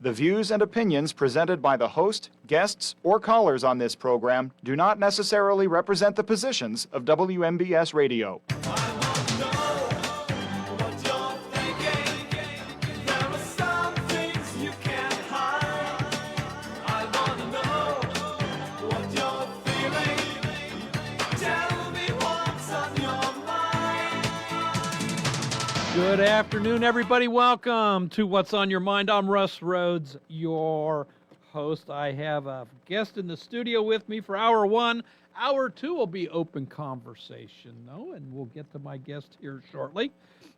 The views and opinions presented by the host, guests, or callers on this program do not necessarily represent the positions of WMBS Radio. Good afternoon, everybody. Welcome to What's on Your Mind. I'm Russ Rhodes, your host. I have a guest in the studio with me for hour one. Hour two will be open conversation, though, and we'll get to my guest here shortly,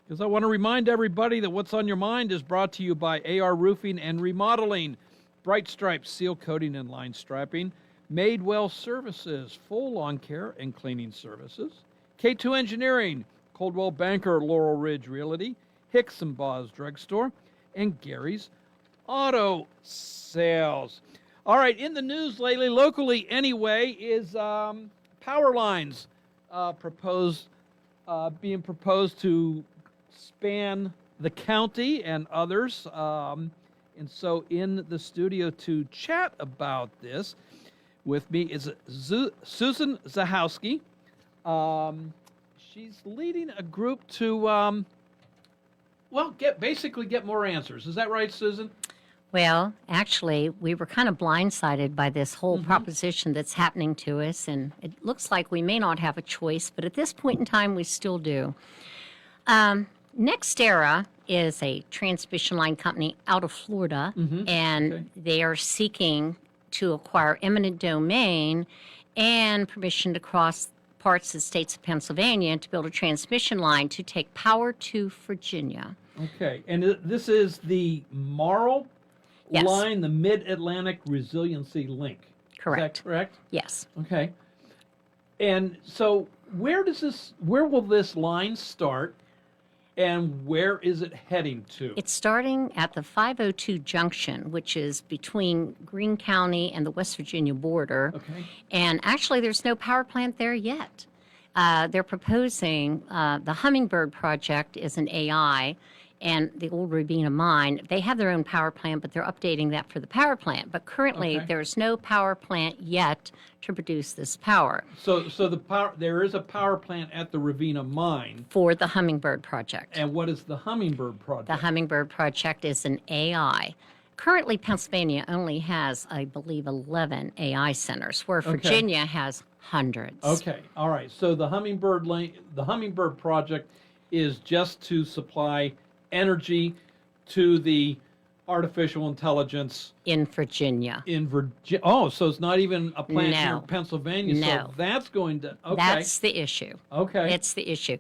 because I want to remind everybody that What's on Your Mind is brought to you by AR Roofing and Remodeling, Bright Stripes Seal Coating and Line Striping, Madewell Services, full lawn care and cleaning services, K2 Engineering, Coldwell Banker, Laurel Ridge Realty, Hicks and Baugh's Drugstore, and Gary's Auto Sales. All right, in the news lately, locally anyway, is power lines being proposed to span the county and others. And so in the studio to chat about this with me is Susan Zahowski. She's leading a group to, get more answers. Is that right, Susan? Well, actually, we were kind of blindsided by this whole proposition that's happening to us, and it looks like we may not have a choice, but at this point in time, we still do. NextEra is a transmission line company out of Florida, and they are seeking to acquire eminent domain and permission to cross parts of the states of Pennsylvania to build a transmission line to take power to Virginia. Okay, and this is the Marl line, the Mid-Atlantic Resiliency Link. Correct. Is that correct? Yes. Okay. And so where will this line start, and where is it heading to? It's starting at the 502 junction, which is between Greene County and the West Virginia border. Okay. And actually, there's no power plant there yet. They're proposing the Hummingbird project is an AI, and the old Rabina mine, they have their own power plant, but they're updating that for the power plant. But currently, there's no power plant yet to produce this power. So there is a power plant at the Rabina mine For the Hummingbird project. And what is the Hummingbird project? The Hummingbird project is an AI. Currently, Pennsylvania only has, I believe, 11 AI centers, where Virginia has hundreds. Okay, all right. So the Hummingbird project is just to supply energy to the artificial intelligence in Virginia. Oh, so it's not even a plant No. near Pennsylvania. No. So that's going to. Okay. That's the issue. Okay. It's the issue.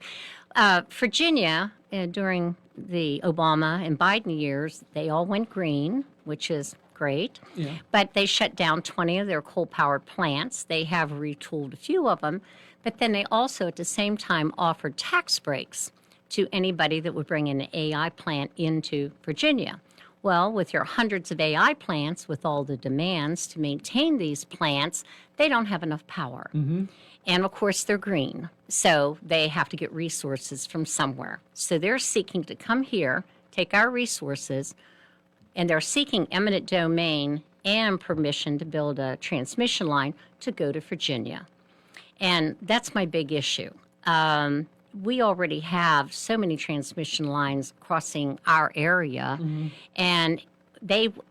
Virginia, during the Obama and Biden years, they all went green, which is great. Yeah. But they shut down 20 of their coal-powered plants. They have retooled a few of them. But then they also, at the same time, offered tax breaks to anybody that would bring an AI plant into Virginia. Well, with your hundreds of AI plants, with all the demands to maintain these plants, they don't have enough power. And of course, they're green, so they have to get resources from somewhere. So they're seeking to come here, take our resources, and they're seeking eminent domain and permission to build a transmission line to go to Virginia. And that's my big issue. We already have so many transmission lines crossing our area, and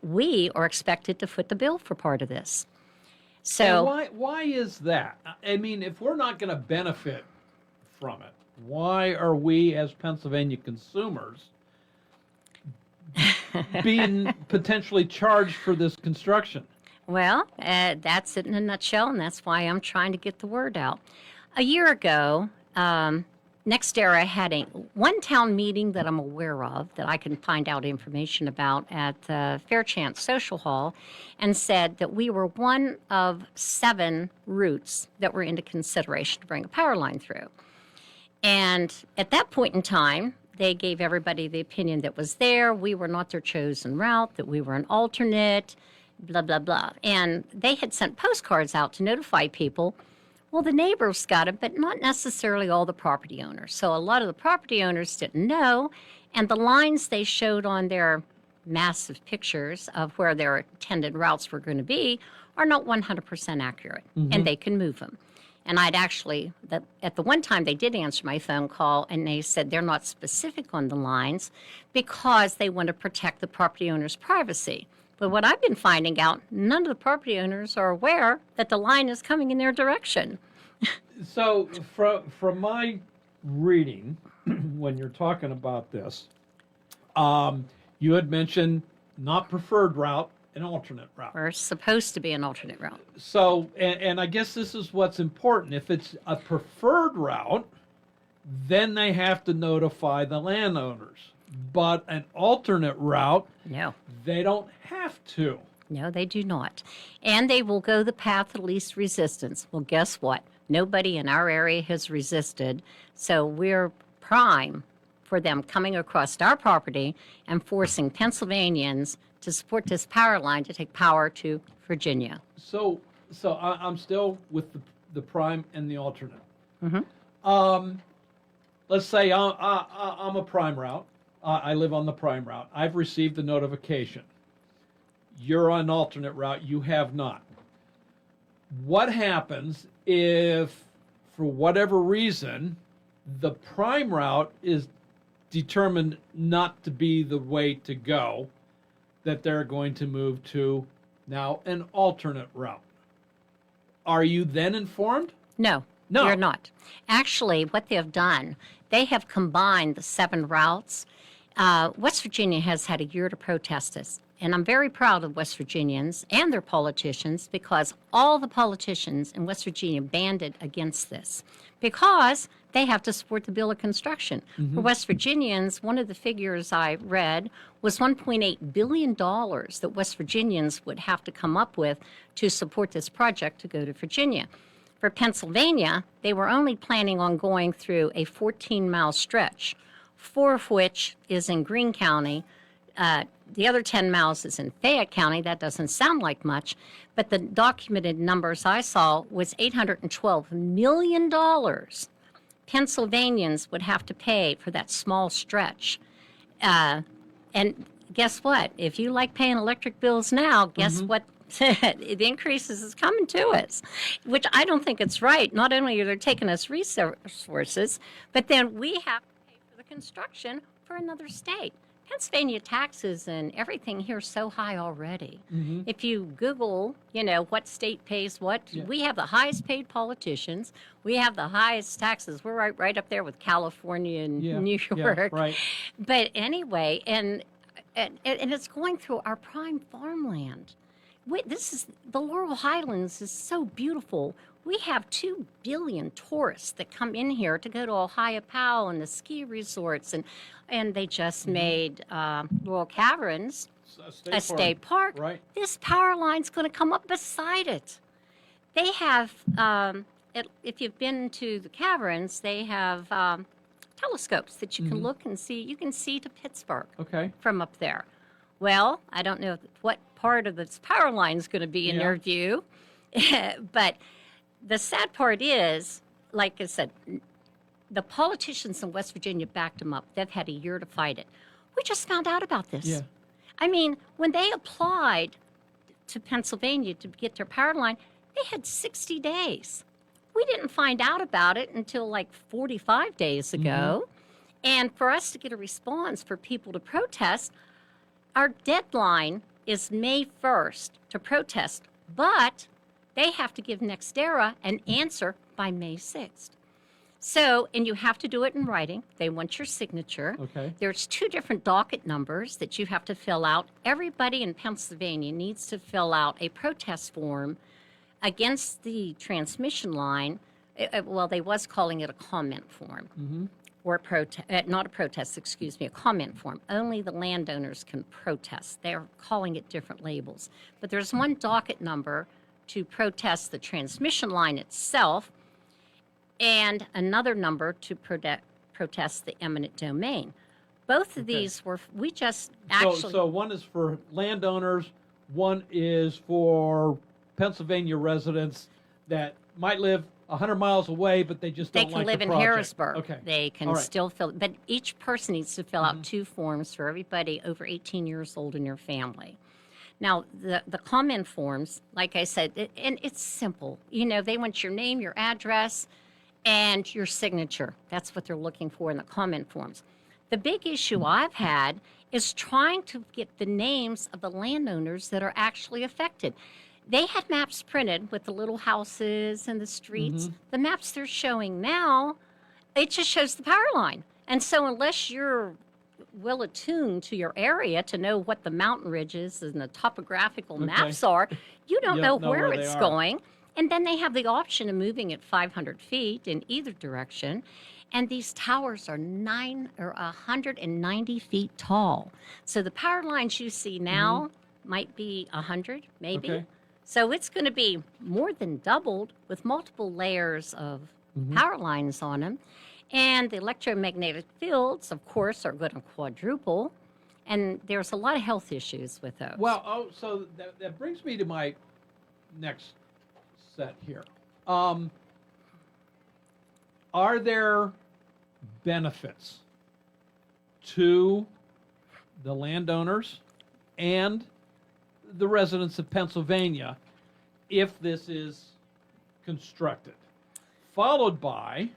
we are expected to foot the bill for part of this. So why is that? I mean, if we're not going to benefit from it, why are we as Pennsylvania consumers being potentially charged for this construction? Well, that's it in a nutshell, and that's why I'm trying to get the word out. A year ago, NextEra had one town meeting that I'm aware of that I can find out information about at Fairchance Social Hall, and said that we were one of 7 routes that were into consideration to bring a power line through. And at that point in time, they gave everybody the opinion that was there. We were not their chosen route, that we were an alternate, blah, blah, blah. And they had sent postcards out to notify people. Well, the neighbors got it, but not necessarily all the property owners. So a lot of the property owners didn't know, and the lines they showed on their massive pictures of where their intended routes were going to be are not 100% accurate, and they can move them. And I'd actually, at the one time they did answer my phone call, and they said they're not specific on the lines because they want to protect the property owner's privacy. But what I've been finding out, none of the property owners are aware that the line is coming in their direction. So from my reading, when you're talking about this, you had mentioned not preferred route, an alternate route. Or supposed to be an alternate route. So, and I guess this is what's important. If it's a preferred route, then they have to notify the landowners. But an alternate route, No. they don't have to. No, they do not. And they will go the path of least resistance. Well, guess what? Nobody in our area has resisted, so we're prime for them coming across our property and forcing Pennsylvanians to support this power line to take power to Virginia. So I'm still with the prime and the alternate. Let's say I'm a prime route. I live on the prime route. I've received the notification. You're on alternate route. You have not. What happens if, for whatever reason, the prime route is determined not to be the way to go, that they're going to move to now an alternate route? Are you then informed? No, No. you're not. Actually, what they have done, they have combined the 7 routes. West Virginia has had a year to protest this. And I'm very proud of West Virginians and their politicians because all the politicians in West Virginia banded against this because they have to support the bill of construction. For West Virginians, one of the figures I read was $1.8 billion that West Virginians would have to come up with to support this project to go to Virginia. For Pennsylvania, they were only planning on going through a 14-mile stretch, 4 of which is in Greene County. The other 10 miles is in Fayette County. That doesn't sound like much, but the documented numbers I saw was $812 million Pennsylvanians would have to pay for that small stretch. And guess what? If you like paying electric bills now, guess what? The increases is coming to us, which I don't think it's right. Not only are they taking us resources, but then we have to pay for the construction for another state. Pennsylvania taxes and everything here is so high already. If you Google, what state pays what, we have the highest paid politicians. We have the highest taxes. We're right up there with California and New York. Yeah, right. But anyway, and it's going through our prime farmland. The Laurel Highlands is so beautiful. We have 2 billion tourists that come in here to go to Ohiopao and the ski resorts, and they just made Laurel Caverns a state park. Right. This power line's going to come up beside it. They have, if you've been to the caverns, they have telescopes that you can look and see. You can see to Pittsburgh from up there. Well, I don't know what part of this power line is going to be in your view, but the sad part is, like I said, the politicians in West Virginia backed them up. They've had a year to fight it. We just found out about this. Yeah. I mean, when they applied to Pennsylvania to get their power line, they had 60 days. We didn't find out about it until like 45 days ago. And for us to get a response for people to protest, our deadline is May 1st to protest, but they have to give NextEra an answer by May 6th. So, and you have to do it in writing. They want your signature. There's 2 different docket numbers that you have to fill out. Everybody in Pennsylvania needs to fill out a protest form against the transmission line. Well, they was calling it a comment form. Or not a protest, excuse me, a comment form. Only the landowners can protest. They're calling it different labels. But there's one docket number to protest the transmission line itself, and another number to protest the eminent domain. Both of these were, we just actually... So one is for landowners, one is for Pennsylvania residents that might live 100 miles away, but they just They don't can like live the in project. Harrisburg. Okay. They can All right. still fill, but each person needs to fill out 2 forms for everybody over 18 years old in your family. Now, the comment forms, like I said, and it's simple. You know, they want your name, your address, and your signature. That's what they're looking for in the comment forms. The big issue I've had is trying to get the names of the landowners that are actually affected. They had maps printed with the little houses and the streets. The maps they're showing now, it just shows the power line. And so unless you're well attuned to your area to know what the mountain ridges and the topographical maps are, you don't know where they it's are. going. And then they have the option of moving it 500 feet in either direction. And these towers are 190 feet tall. So the power lines you see now might be 100, maybe. Okay. So it's going to be more than doubled with multiple layers of power lines on them. And the electromagnetic fields, of course, are going to quadruple. And there's a lot of health issues with those. Well, so that brings me to my next set here. Are there benefits to the landowners and the residents of Pennsylvania if this is constructed? Followed by,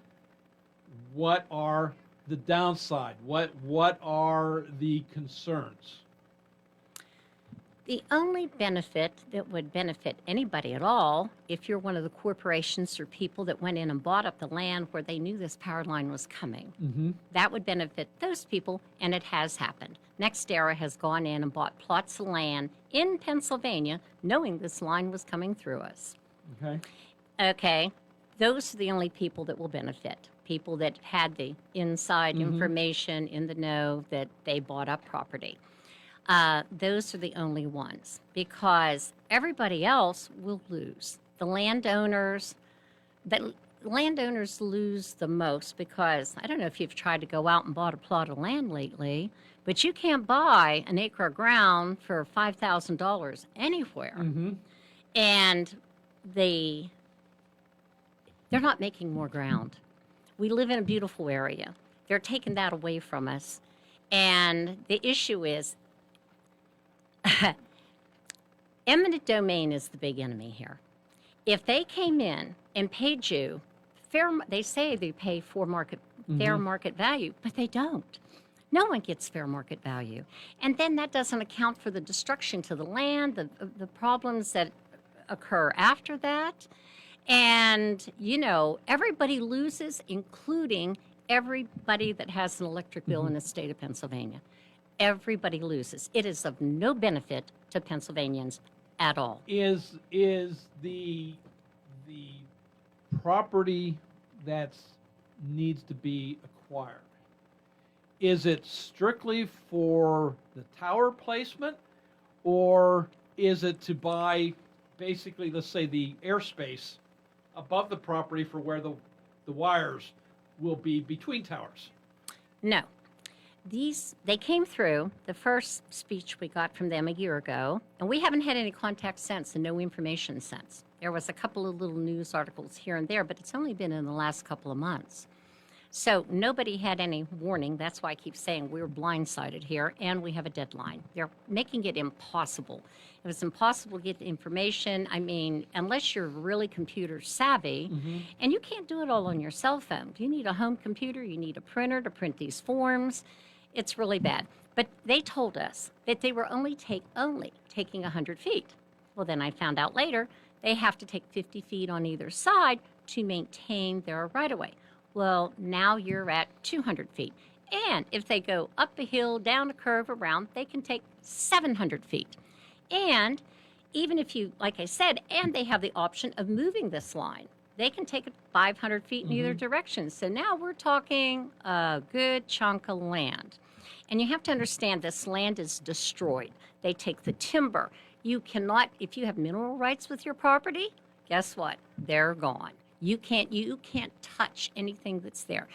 what are the downside? What are the concerns? The only benefit that would benefit anybody at all, if you're one of the corporations or people that went in and bought up the land where they knew this power line was coming, that would benefit those people, and it has happened. NextEra has gone in and bought plots of land in Pennsylvania, knowing this line was coming through us. Okay. Okay, those are the only people that will benefit. People that had the inside information in the know that they bought up property. Those are the only ones, because everybody else will lose. The landowners lose the most, because I don't know if you've tried to go out and bought a plot of land lately, but you can't buy an acre of ground for $5,000 anywhere. And they're not making more ground. We live in a beautiful area. They're taking that away from us. And the issue is, eminent domain is the big enemy here. If they came in and paid you they say they pay fair market value, but they don't. No one gets fair market value. And then that doesn't account for the destruction to the land, the problems that occur after that. And, you know, everybody loses, including everybody that has an electric bill in the state of Pennsylvania. Everybody loses. It is of no benefit to Pennsylvanians at all. Is the property that needs to be acquired, is it strictly for the tower placement, or is it to buy basically, let's say, the airspace above the property for where the wires will be between towers? No. They came through, the first speech we got from them a year ago, and we haven't had any contact since and no information since. There was a couple of little news articles here and there, but it's only been in the last couple of months. So nobody had any warning. That's why I keep saying we're blindsided here, and we have a deadline. They're making it impossible. It was impossible to get the information. I mean, unless you're really computer savvy, and you can't do it all on your cell phone. You need a home computer. You need a printer to print these forms. It's really bad. But they told us that they were only taking 100 feet. Well, then I found out later they have to take 50 feet on either side to maintain their right-of-way. Well, now you're at 200 feet. And if they go up a hill, down a curve, around, they can take 700 feet. And even if you, like I said, and they have the option of moving this line. They can take it 500 feet in either direction. So now we're talking a good chunk of land. And you have to understand this land is destroyed. They take the timber. You cannot, if you have mineral rights with your property, guess what? They're gone. You can't touch anything that's there.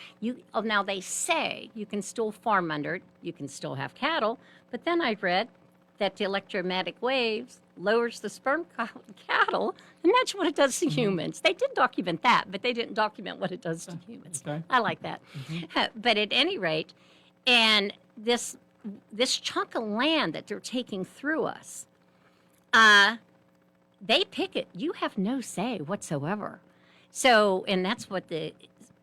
Now they say you can still farm under it, you can still have cattle, but then I've read that the electromagnetic waves lowers the sperm cattle. Imagine what it does to humans. They did document that, but they didn't document what it does to humans. Okay. I like that. But at any rate, and this chunk of land that they're taking through us, they pick it. You have no say whatsoever. So, and that's what the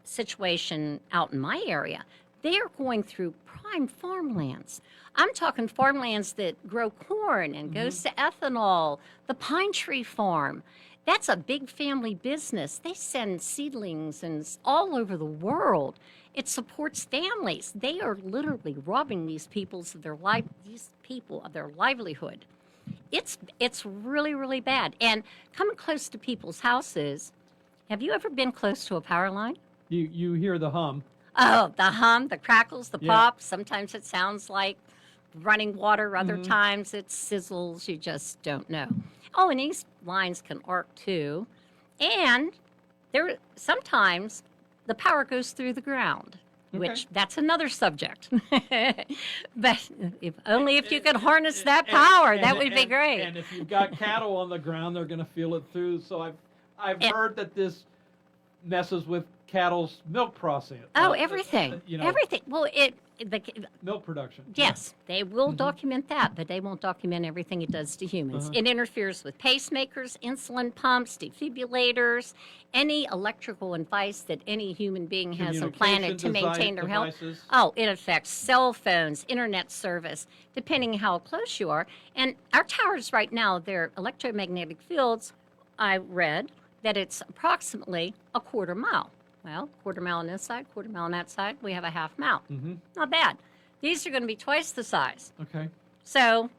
situation out in my area. They are going through prime farmlands. I'm talking farmlands that grow corn and goes to ethanol. The pine tree farm. That's a big family business. They send seedlings and all over the world. It supports families. They are literally robbing these people of their livelihood. It's really, really bad. And coming close to people's houses, have you ever been close to a power line? You hear the hum. Oh, the hum, the crackles, the Yeah. pops. Sometimes it sounds like running water. Other times it sizzles. You just don't know. Oh, and these lines can arc too. And sometimes the power goes through the ground, which that's another subject. But if you could harness that power, that would be great. And if you've got cattle on the ground, they're going to feel it through. So I've heard that this messes with cattle's milk process. Oh, everything. Everything. Well, milk production. Yes, they will document that, but they won't document everything it does to humans. It interferes with pacemakers, insulin pumps, defibrillators, any electrical device that any human being has implanted to maintain their health. Oh, it affects cell phones, internet service, depending how close you are. And our towers right now, their electromagnetic fields, I read that it's approximately a quarter mile. Well, quarter mile on this side, quarter mile on that side, we have a half mile. Not bad. These are going to be twice the size. Okay. So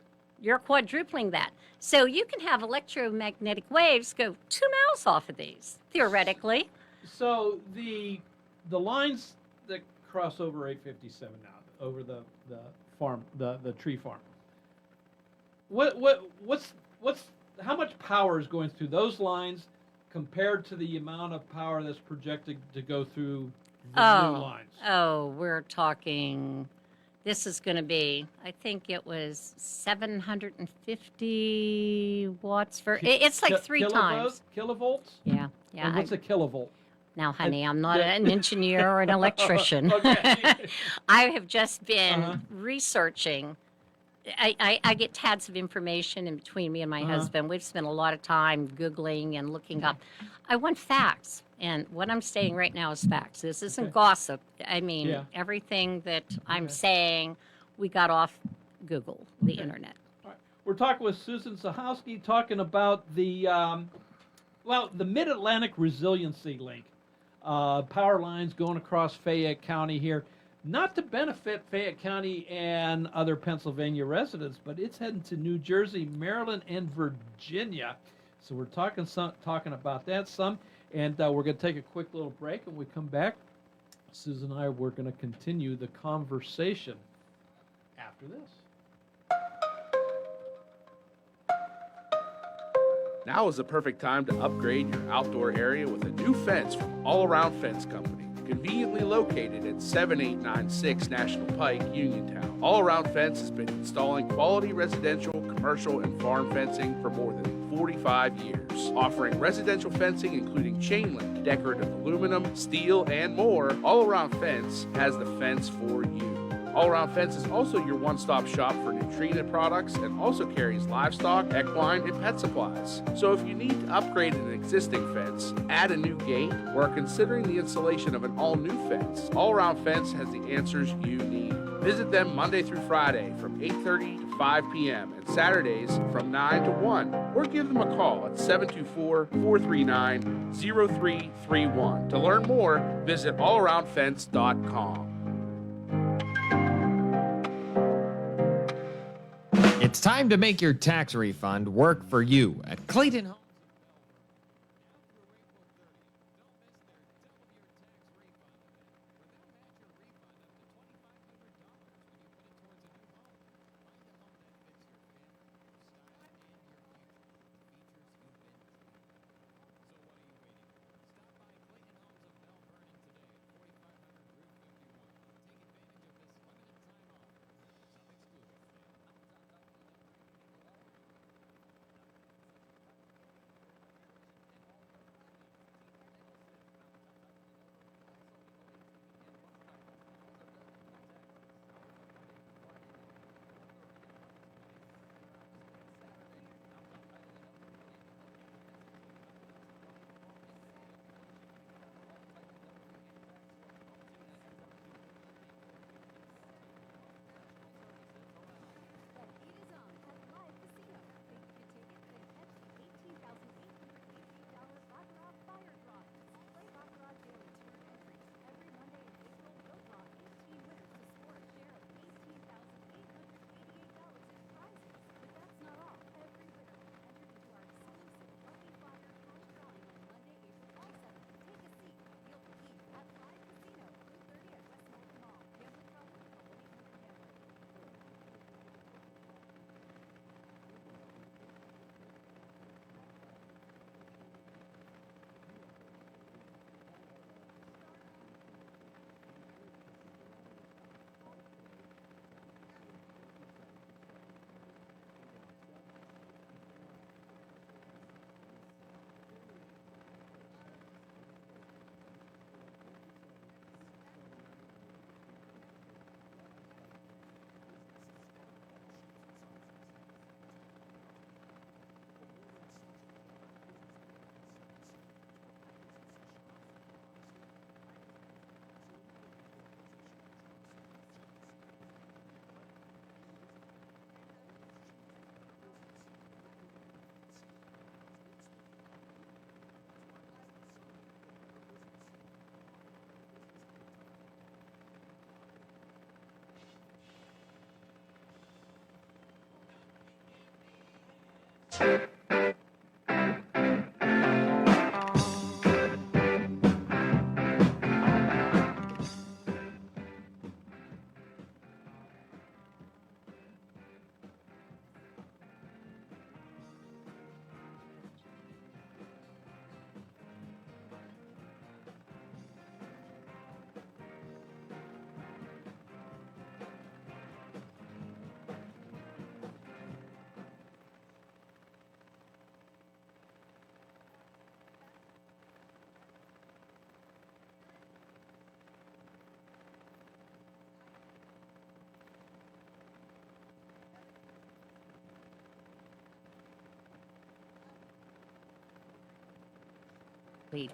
you're quadrupling that. So you can have electromagnetic waves go 2 miles off of these, theoretically. So the lines that cross over 857 now, over the farm, the tree farm. What's how much power is going through those lines compared to the amount of power that's projected to go through the new lines? Oh, we're talking, this is going to be, I think it was 750 watts for, it's like three times. Kilovolts? Yeah. And what's a kilovolt? Now, honey, I'm not an engineer or an electrician. I have just been researching. I get tads of information in between me and my husband. We've spent a lot of time Googling and looking up. I want facts. And what I'm saying right now is facts. This isn't gossip. I mean, everything that I'm saying, we got off Google, the internet. All right. We're talking with Susan Sahowski, talking about the Mid-Atlantic Resiliency Link. Power lines going across Fayette County here. Not to benefit Fayette County and other Pennsylvania residents, but it's heading to New Jersey, Maryland, and Virginia. So we're talking about that some, and we're going to take a quick little break. And when we come back, Susan and I, we're going to continue the conversation after this. Now is the perfect time to upgrade your outdoor area with a new fence from All Around Fence Company. Conveniently located at 7896 National Pike, Uniontown. All Around Fence has been installing quality residential, commercial, and farm fencing for more than 45 years. Offering residential fencing including chain link, decorative aluminum, steel, and more, All Around Fence has the fence for you. All Around Fence is also your one-stop shop for nutrient products and also carries livestock, equine, and pet supplies. So if you need to upgrade an existing fence, add a new gate, or are considering the installation of an all-new fence, All Around Fence has the answers you need. Visit them Monday through Friday from 8:30 to 5 p.m. and Saturdays from 9 to 1, or give them a call at 724-439-0331. To learn more, visit allaroundfence.com. It's time to make your tax refund work for you at Clayton Homes.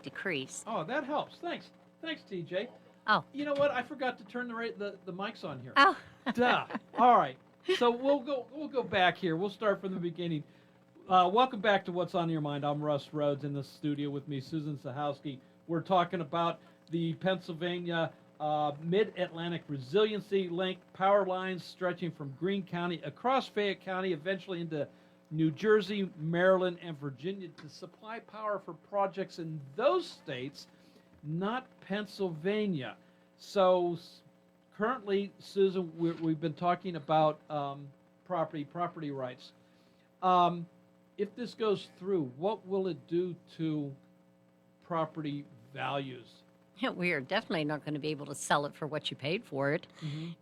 Decrease. Oh, that helps. Thanks. Thanks, TJ. Oh. You know what? I forgot to turn the mics on here. Oh. Duh. All right. So we'll go back here. We'll start from the beginning. Welcome back to What's on Your Mind. I'm Russ Rhodes, in the studio with me, Susan Sahowski. We're talking about the Pennsylvania Mid-Atlantic Resiliency Link power lines stretching from Greene County across Fayette County, eventually into New Jersey, Maryland, and Virginia to supply power for projects in those states, not Pennsylvania. So currently, Susan, we've been talking about property rights. If this goes through, what will it do to property values? We are definitely not going to be able to sell it for what you paid for it,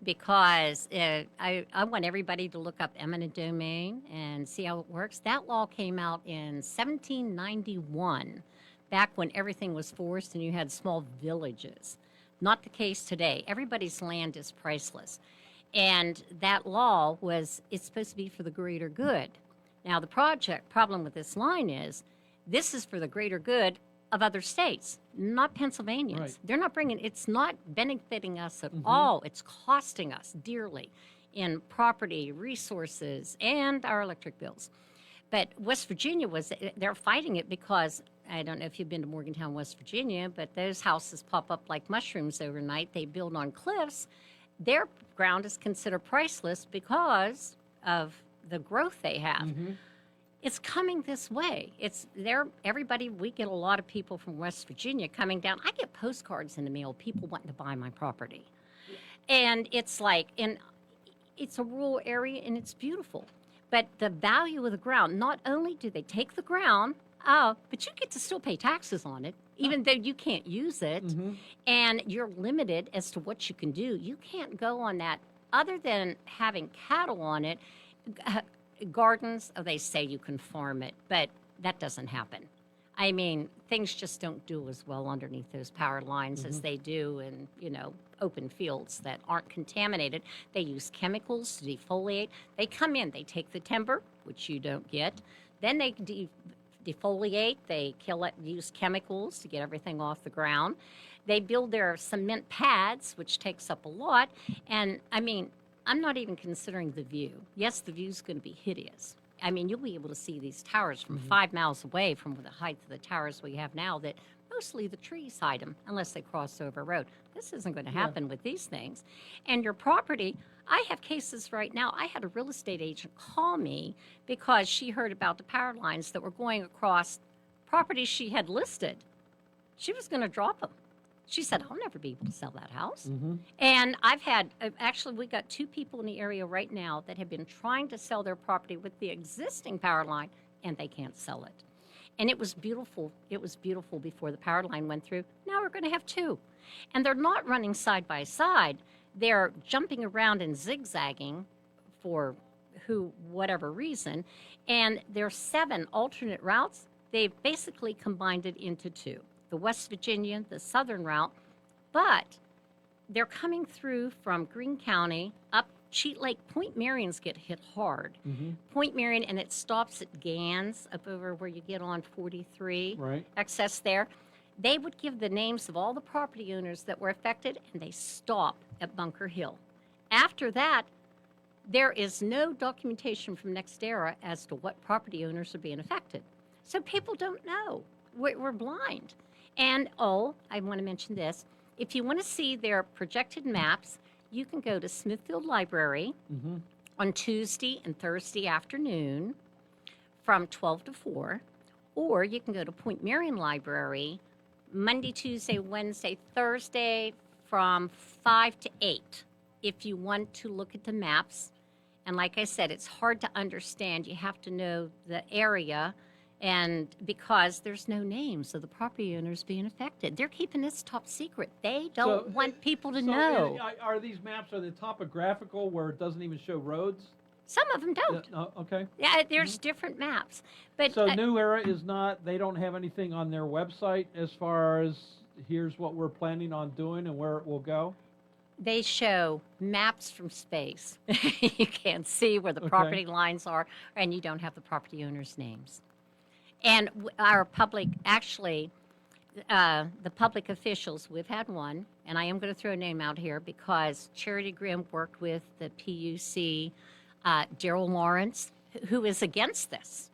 because I want everybody to look up eminent domain and see how it works. That law came out in 1791, back when everything was forest and you had small villages. Not the case today. Everybody's land is priceless. And that law it's supposed to be for the greater good. Now, the problem with this line is, this is for the greater good of other states, not Pennsylvanians. Right. They're not it's not benefiting us at all. It's costing us dearly in property, resources, and our electric bills. But West Virginia they're fighting it because, I don't know if you've been to Morgantown, West Virginia, but those houses pop up like mushrooms overnight. They build on cliffs. Their ground is considered priceless because of the growth they have. It's coming this way. We get a lot of people from West Virginia coming down. I get postcards in the mail, people wanting to buy my property. And it's it's a rural area and it's beautiful. But the value of the ground, not only do they take the ground, but you get to still pay taxes on it, even though you can't use it. And you're limited as to what you can do. You can't go on that other than having cattle on it. Gardens, they say you can farm it, but that doesn't happen. I mean, things just don't do as well underneath those power lines as they do in, open fields that aren't contaminated. They use chemicals to defoliate. They come in, they take the timber, which you don't get. Then they defoliate, they kill it, use chemicals to get everything off the ground. They build their cement pads, which takes up a lot. And, I mean, I'm not even considering the view. Yes, the view's going to be hideous. I mean, you'll be able to see these towers from 5 miles away from the height of the towers we have now, that mostly the trees hide them unless they cross over a road. This isn't going to happen with these things. And your property, I have cases right now. I had a real estate agent call me because she heard about the power lines that were going across properties she had listed. She was going to drop them. She said, I'll never be able to sell that house. And I've had, actually, we got 2 people in the area right now that have been trying to sell their property with the existing power line, and they can't sell it. And it was beautiful. It was beautiful before the power line went through. Now we're going to have 2. And they're not running side by side. They're jumping around and zigzagging for whatever reason. And there's 7 alternate routes. They've basically combined it into 2. The West Virginia, the southern route, but they're coming through from Greene County up Cheat Lake. Point Marion's get hit hard. Point Marion, and it stops at Gans up over where you get on 43. Right. Access there. They would give the names of all the property owners that were affected, and they stop at Bunker Hill. After that, there is no documentation from NextEra as to what property owners are being affected. So people don't know. We're blind. And, I want to mention this. If you want to see their projected maps, you can go to Smithfield Library on Tuesday and Thursday afternoon from 12 to 4, or you can go to Point Marion Library Monday, Tuesday, Wednesday, Thursday from 5 to 8 if you want to look at the maps. And like I said, it's hard to understand. You have to know the area, and because there's no names of the property owners being affected. They're keeping this top secret. They don't want people to know. Are these maps, are they topographical where it doesn't even show roads? Some of them don't. Okay. Yeah, there's different maps. But So New Era is not, they don't have anything on their website as far as here's what we're planning on doing and where it will go? they show maps from space. You can't see where the property lines are, and you don't have the property owners' names. And our public, actually, the public officials, we've had one, and I am going to throw a name out here because Charity Grimm worked with the PUC, Daryl Lawrence, who is against this.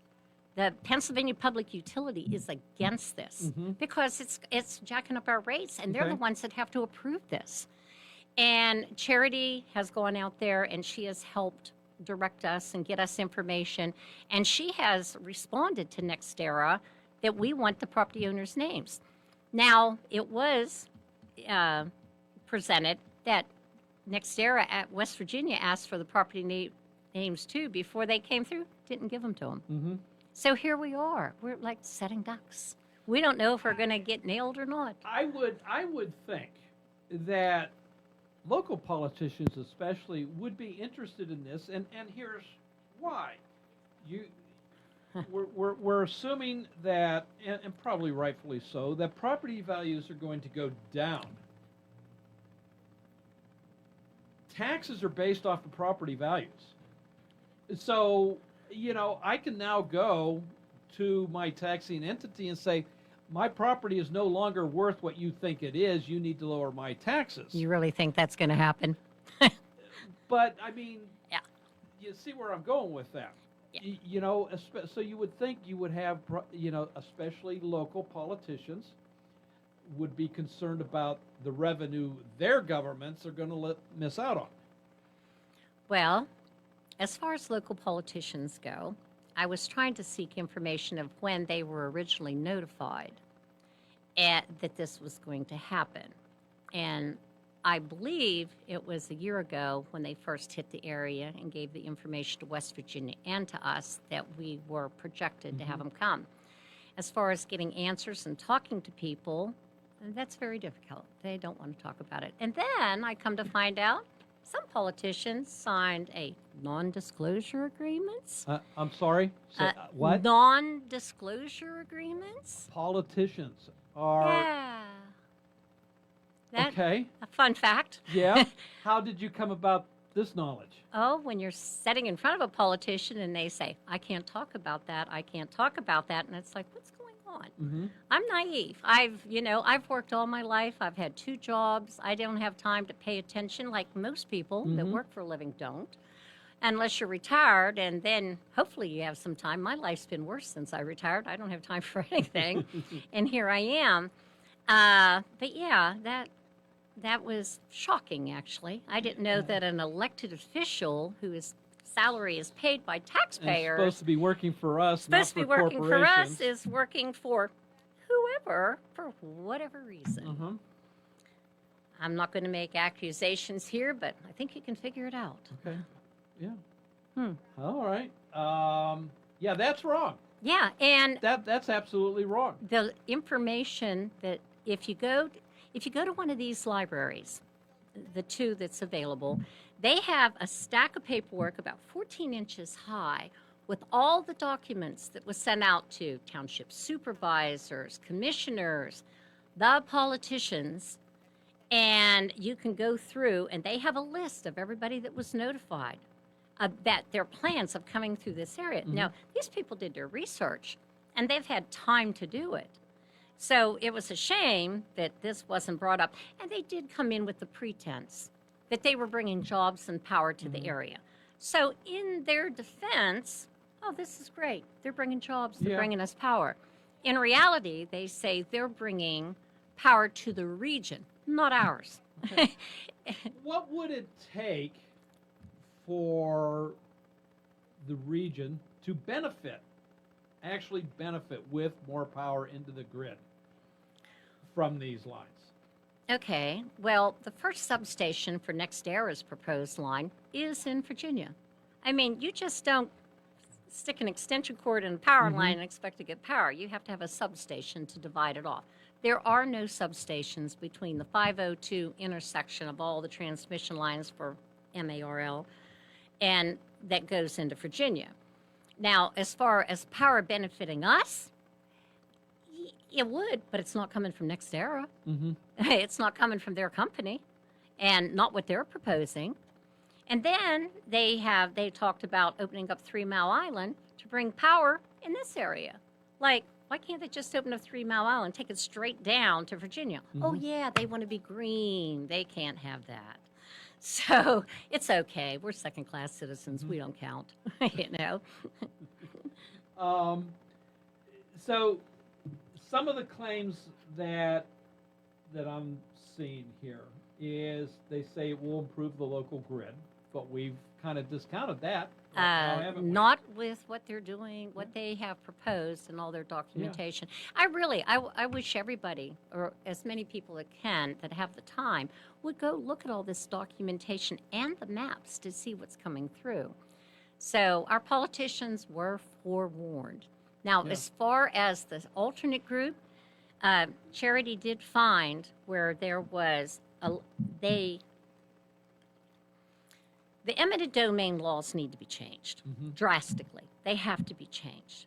The Pennsylvania Public Utility is against this because it's jacking up our rates, and they're the ones that have to approve this. And Charity has gone out there, and she has helped direct us and get us information, and she has responded to NextEra that we want the property owners' names. Now, it was presented that NextEra at West Virginia asked for the property names too before they came through, didn't give them to them. So here we are. We're like setting ducks. We don't know if we're going to get nailed or not. I would think that local politicians especially would be interested in this, and here's why. We're assuming that, and probably rightfully so, that property values are going to go down. Taxes are based off of property values. So, you know, I can now go to my taxing entity and say, my property is no longer worth what you think it is. You need to lower my taxes. You really think that's going to happen? But, I mean, yeah, you see where I'm going with that. Yeah. You know, so you would think you would have, you know, especially local politicians would be concerned about the revenue their governments are going to miss out on. Well, as far as local politicians go, I was trying to seek information of when they were originally notified that this was going to happen. And I believe it was a year ago when they first hit the area and gave the information to West Virginia and to us that we were projected to have them come. As far as getting answers and talking to people, that's very difficult. They don't want to talk about it. And then I come to find out some politicians signed a non-disclosure agreements. I'm sorry? What? Non-disclosure agreements? Politicians are... Yeah. That, okay. A fun fact. Yeah. How did you come about this knowledge? Oh, when you're sitting in front of a politician and they say, I can't talk about that, I can't talk about that, and it's like, what's going on? I'm naive. I've worked all my life. I've had 2 jobs. I don't have time to pay attention like most people that work for a living don't, unless you're retired, and then hopefully you have some time. My life's been worse since I retired. I don't have time for anything, and here I am. But yeah, that was shocking, actually. I didn't know that an elected official whose salary is paid by taxpayers, supposed to be working for us, not for corporations. Supposed to be working for us, is working for whoever for whatever reason. I'm not going to make accusations here, but I think you can figure it out. Okay. Yeah. All right. Yeah, that's wrong. Yeah, and That's absolutely wrong. the information that if you go to one of these libraries, the 2 that's available, they have a stack of paperwork about 14 inches high with all the documents that was sent out to township supervisors, commissioners, the politicians, and you can go through, and they have a list of everybody that was notified that their plans of coming through this area. Now, these people did their research, and they've had time to do it. So it was a shame that this wasn't brought up. And they did come in with the pretense that they were bringing jobs and power to the area. So in their defense, oh, this is great. They're bringing jobs. They're bringing us power. In reality, they say they're bringing power to the region, not ours. Okay. What would it take for the region to benefit actually benefit with more power into the grid from these lines? Okay, well, the first substation for NextEra's proposed line is in Virginia. I mean, you just don't stick an extension cord in a power line and expect to get power. You have to have a substation to divide it off. There are no substations between the 502 intersection of all the transmission lines for MARL and that goes into Virginia. Now, as far as power benefiting us, it would, but it's not coming from NextEra. It's not coming from their company and not what they're proposing. And then they talked about opening up 3 Mile Island to bring power in this area. Like, why can't they just open up 3 Mile Island, take it straight down to Virginia? Oh, yeah, they want to be green. They can't have that. So it's okay. We're second-class citizens. We don't count, you know. So some of the claims that I'm seeing here is they say it will improve the local grid, but we've kind of discounted that. Haven't we? Not with what they're doing, what they have proposed and all their documentation. I wish everybody, or as many people that can, that have the time, would go look at all this documentation and the maps to see what's coming through. So our politicians were forewarned. Now, as far as the alternate group, Charity did find where there was the eminent domain laws need to be changed drastically. They have to be changed.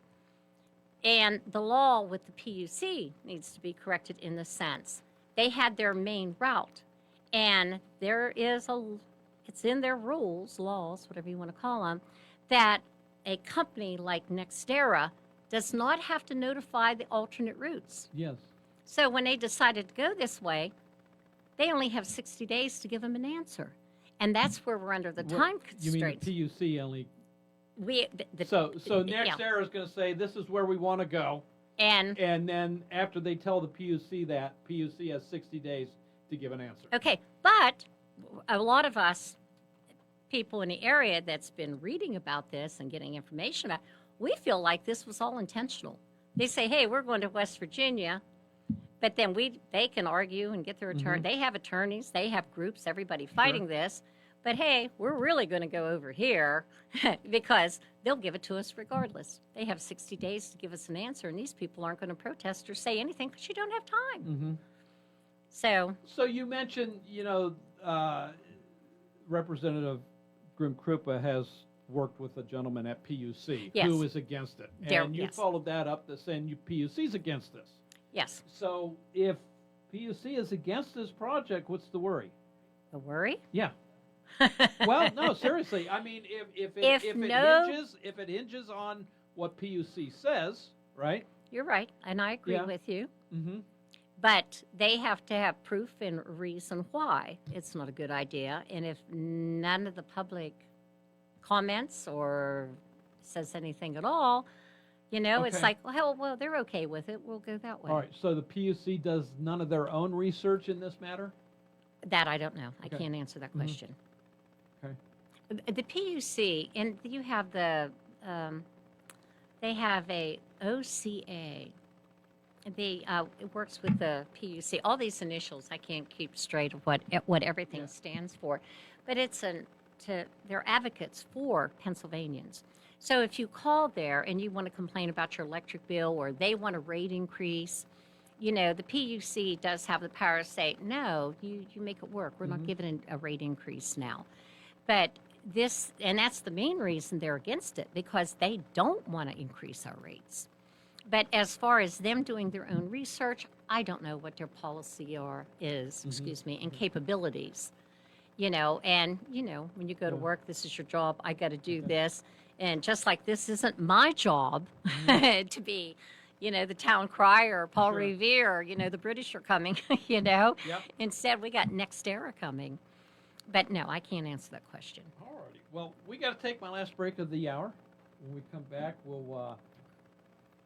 And the law with the PUC needs to be corrected in the sense they had their main route, and it's in their rules, laws, whatever you want to call them, that a company like NextEra does not have to notify the alternate routes. Yes. So when they decided to go this way, they only have 60 days to give them an answer. And that's where we're under the time constraints. You mean the PUC only? So NextEra is going to say this is where we want to go, and then after they tell the PUC that, PUC has 60 days to give an answer. Okay, but a lot of us people in the area that's been reading about this and getting information about, we feel like this was all intentional. They say, hey, we're going to West Virginia, but then they can argue and get their attorney. They have attorneys, they have groups, everybody fighting this. But hey, we're really going to go over here because they'll give it to us regardless. They have 60 days to give us an answer, and these people aren't going to protest or say anything because you don't have time. So you mentioned, Representative Grim-Krupa has worked with a gentleman at PUC who is against it. And you followed that up to saying PUC's against this. Yes. So if PUC is against this project, what's the worry? The worry? Yeah. Well, no, seriously. I mean, if it hinges on what PUC says, right? You're right, and I agree with you. Mm-hmm. But they have to have proof and reason why it's not a good idea. And if none of the public comments or says anything at all, it's like, well, they're okay with it. We'll go that way. All right. So the PUC does none of their own research in this matter? That I don't know. I can't answer that question. Okay. The PUC, and you have they have a OCA. It works with the PUC. All these initials, I can't keep straight of what everything stands for, but they're advocates for Pennsylvanians. So if you call there and you want to complain about your electric bill or they want a rate increase, the PUC does have the power to say, no, you make it work. We're not giving a rate increase now. But and that's the main reason they're against it, because they don't want to increase our rates. But as far as them doing their own research, I don't know what their policy is, and capabilities. And when you go to work, this is your job. I got to do this. And just like this isn't my job to be, the town crier or Paul Revere, the British are coming, Instead, we got NextEra coming. But no, I can't answer that question. All righty. Well, we got to take my last break of the hour. When we come back, we'll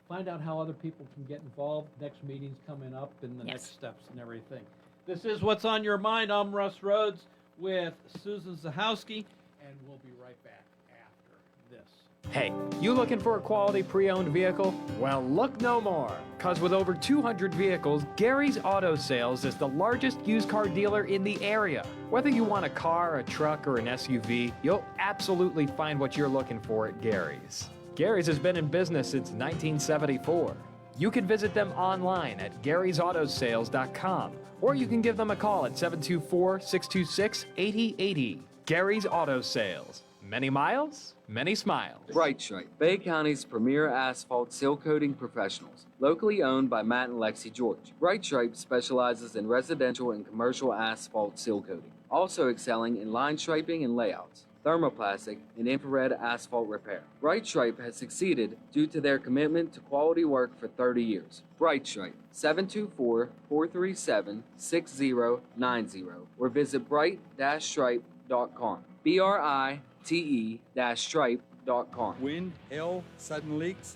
find out how other people can get involved. Next meeting's coming up and the next steps and everything. This is What's on Your Mind. I'm Russ Rhodes with Susan Zahowski, and we'll be right back after this. Hey, you looking for a quality pre-owned vehicle? Well, look no more, because with over 200 vehicles, Gary's Auto Sales is the largest used car dealer in the area. Whether you want a car, a truck, or an SUV, you'll absolutely find what you're looking for at Gary's. Gary's has been in business since 1974. You can visit them online at garysautosales.com, or you can give them a call at 724-626-8080. Gary's Auto Sales. Many miles, many smiles. Bright Stripe, Bay County's premier asphalt seal coating professionals, locally owned by Matt and Lexi George. Bright Stripe specializes in residential and commercial asphalt seal coating, also excelling in line striping and layouts, thermoplastic, and infrared asphalt repair. Bright Stripe has succeeded due to their commitment to quality work for 30 years. Bright Stripe, 724-437-6090, or visit bright-stripe.com. BRITE-stripe.com. Wind, hail, sudden leaks.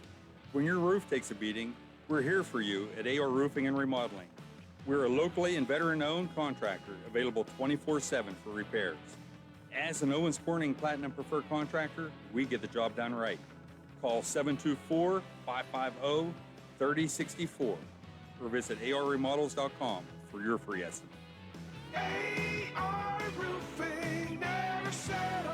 When your roof takes a beating, we're here for you at AR Roofing and Remodeling. We're a locally and veteran-owned contractor available 24/7 for repairs. As an Owens Corning Platinum Preferred Contractor, we get the job done right. Call 724-550-3064 or visit arremodels.com for your free estimate. AR Roofing, never settle.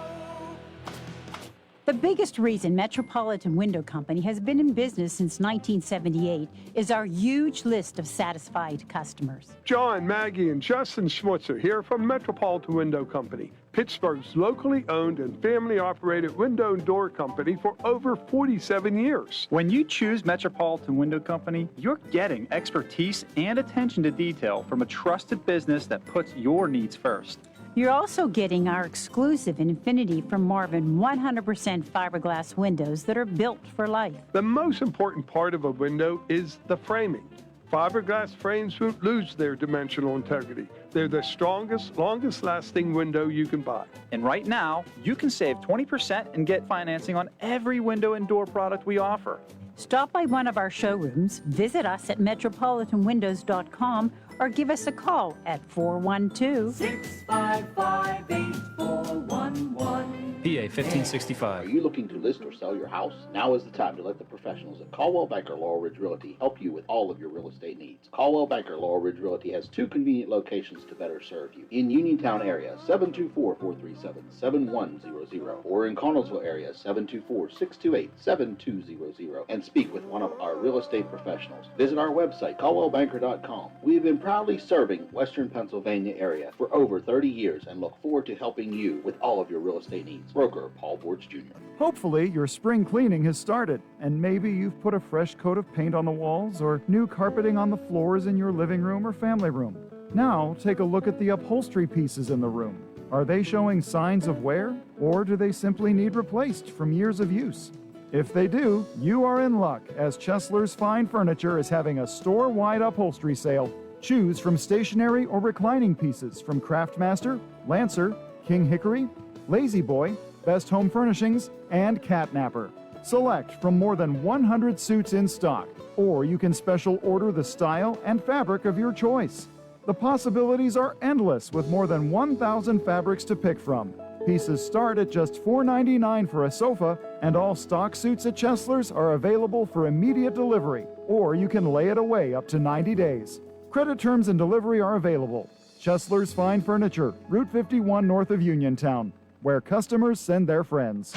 The biggest reason Metropolitan Window Company has been in business since 1978 is our huge list of satisfied customers. John, Maggie, and Justin Schmutzer here from Metropolitan Window Company, Pittsburgh's locally owned and family-operated window and door company for over 47 years. When you choose Metropolitan Window Company, you're getting expertise and attention to detail from a trusted business that puts your needs first. You're also getting our exclusive Infinity from Marvin 100% fiberglass windows that are built for life. The most important part of a window is the framing. Fiberglass frames won't lose their dimensional integrity. They're the strongest, longest-lasting window you can buy. And right now, you can save 20% and get financing on every window and door product we offer. Stop by one of our showrooms, visit us at metropolitanwindows.com, or give us a call at 412-655-8411. PA 1565. Are you looking to list or sell your house? Now is the time to let the professionals at Caldwell Banker Laurel Ridge Realty help you with all of your real estate needs. Caldwell Banker Laurel Ridge Realty has two convenient locations to better serve you. In Uniontown area, 724-437-7100, or in Connellsville area, 724-628-7200, and speak with one of our real estate professionals. Visit our website, caldwellbanker.com. We have been proudly serving Western Pennsylvania area for over 30 years and look forward to helping you with all of your real estate needs. Broker Paul Bortz Jr. Hopefully, your spring cleaning has started, and maybe you've put a fresh coat of paint on the walls or new carpeting on the floors in your living room or family room. Now, take a look at the upholstery pieces in the room. Are they showing signs of wear, or do they simply need replaced from years of use? If they do, you are in luck, as Chesler's Fine Furniture is having a store-wide upholstery sale. Choose from stationary or reclining pieces from Craftmaster, Lancer, King Hickory, Lazy Boy, Best Home Furnishings, and Catnapper. Select from more than 100 suits in stock, or you can special order the style and fabric of your choice. The possibilities are endless with more than 1,000 fabrics to pick from. Pieces start at just $4.99 for a sofa, and all stock suits at Chesler's are available for immediate delivery, or you can lay it away up to 90 days. Credit terms and delivery are available. Chesler's Fine Furniture, Route 51 north of Uniontown, where customers send their friends.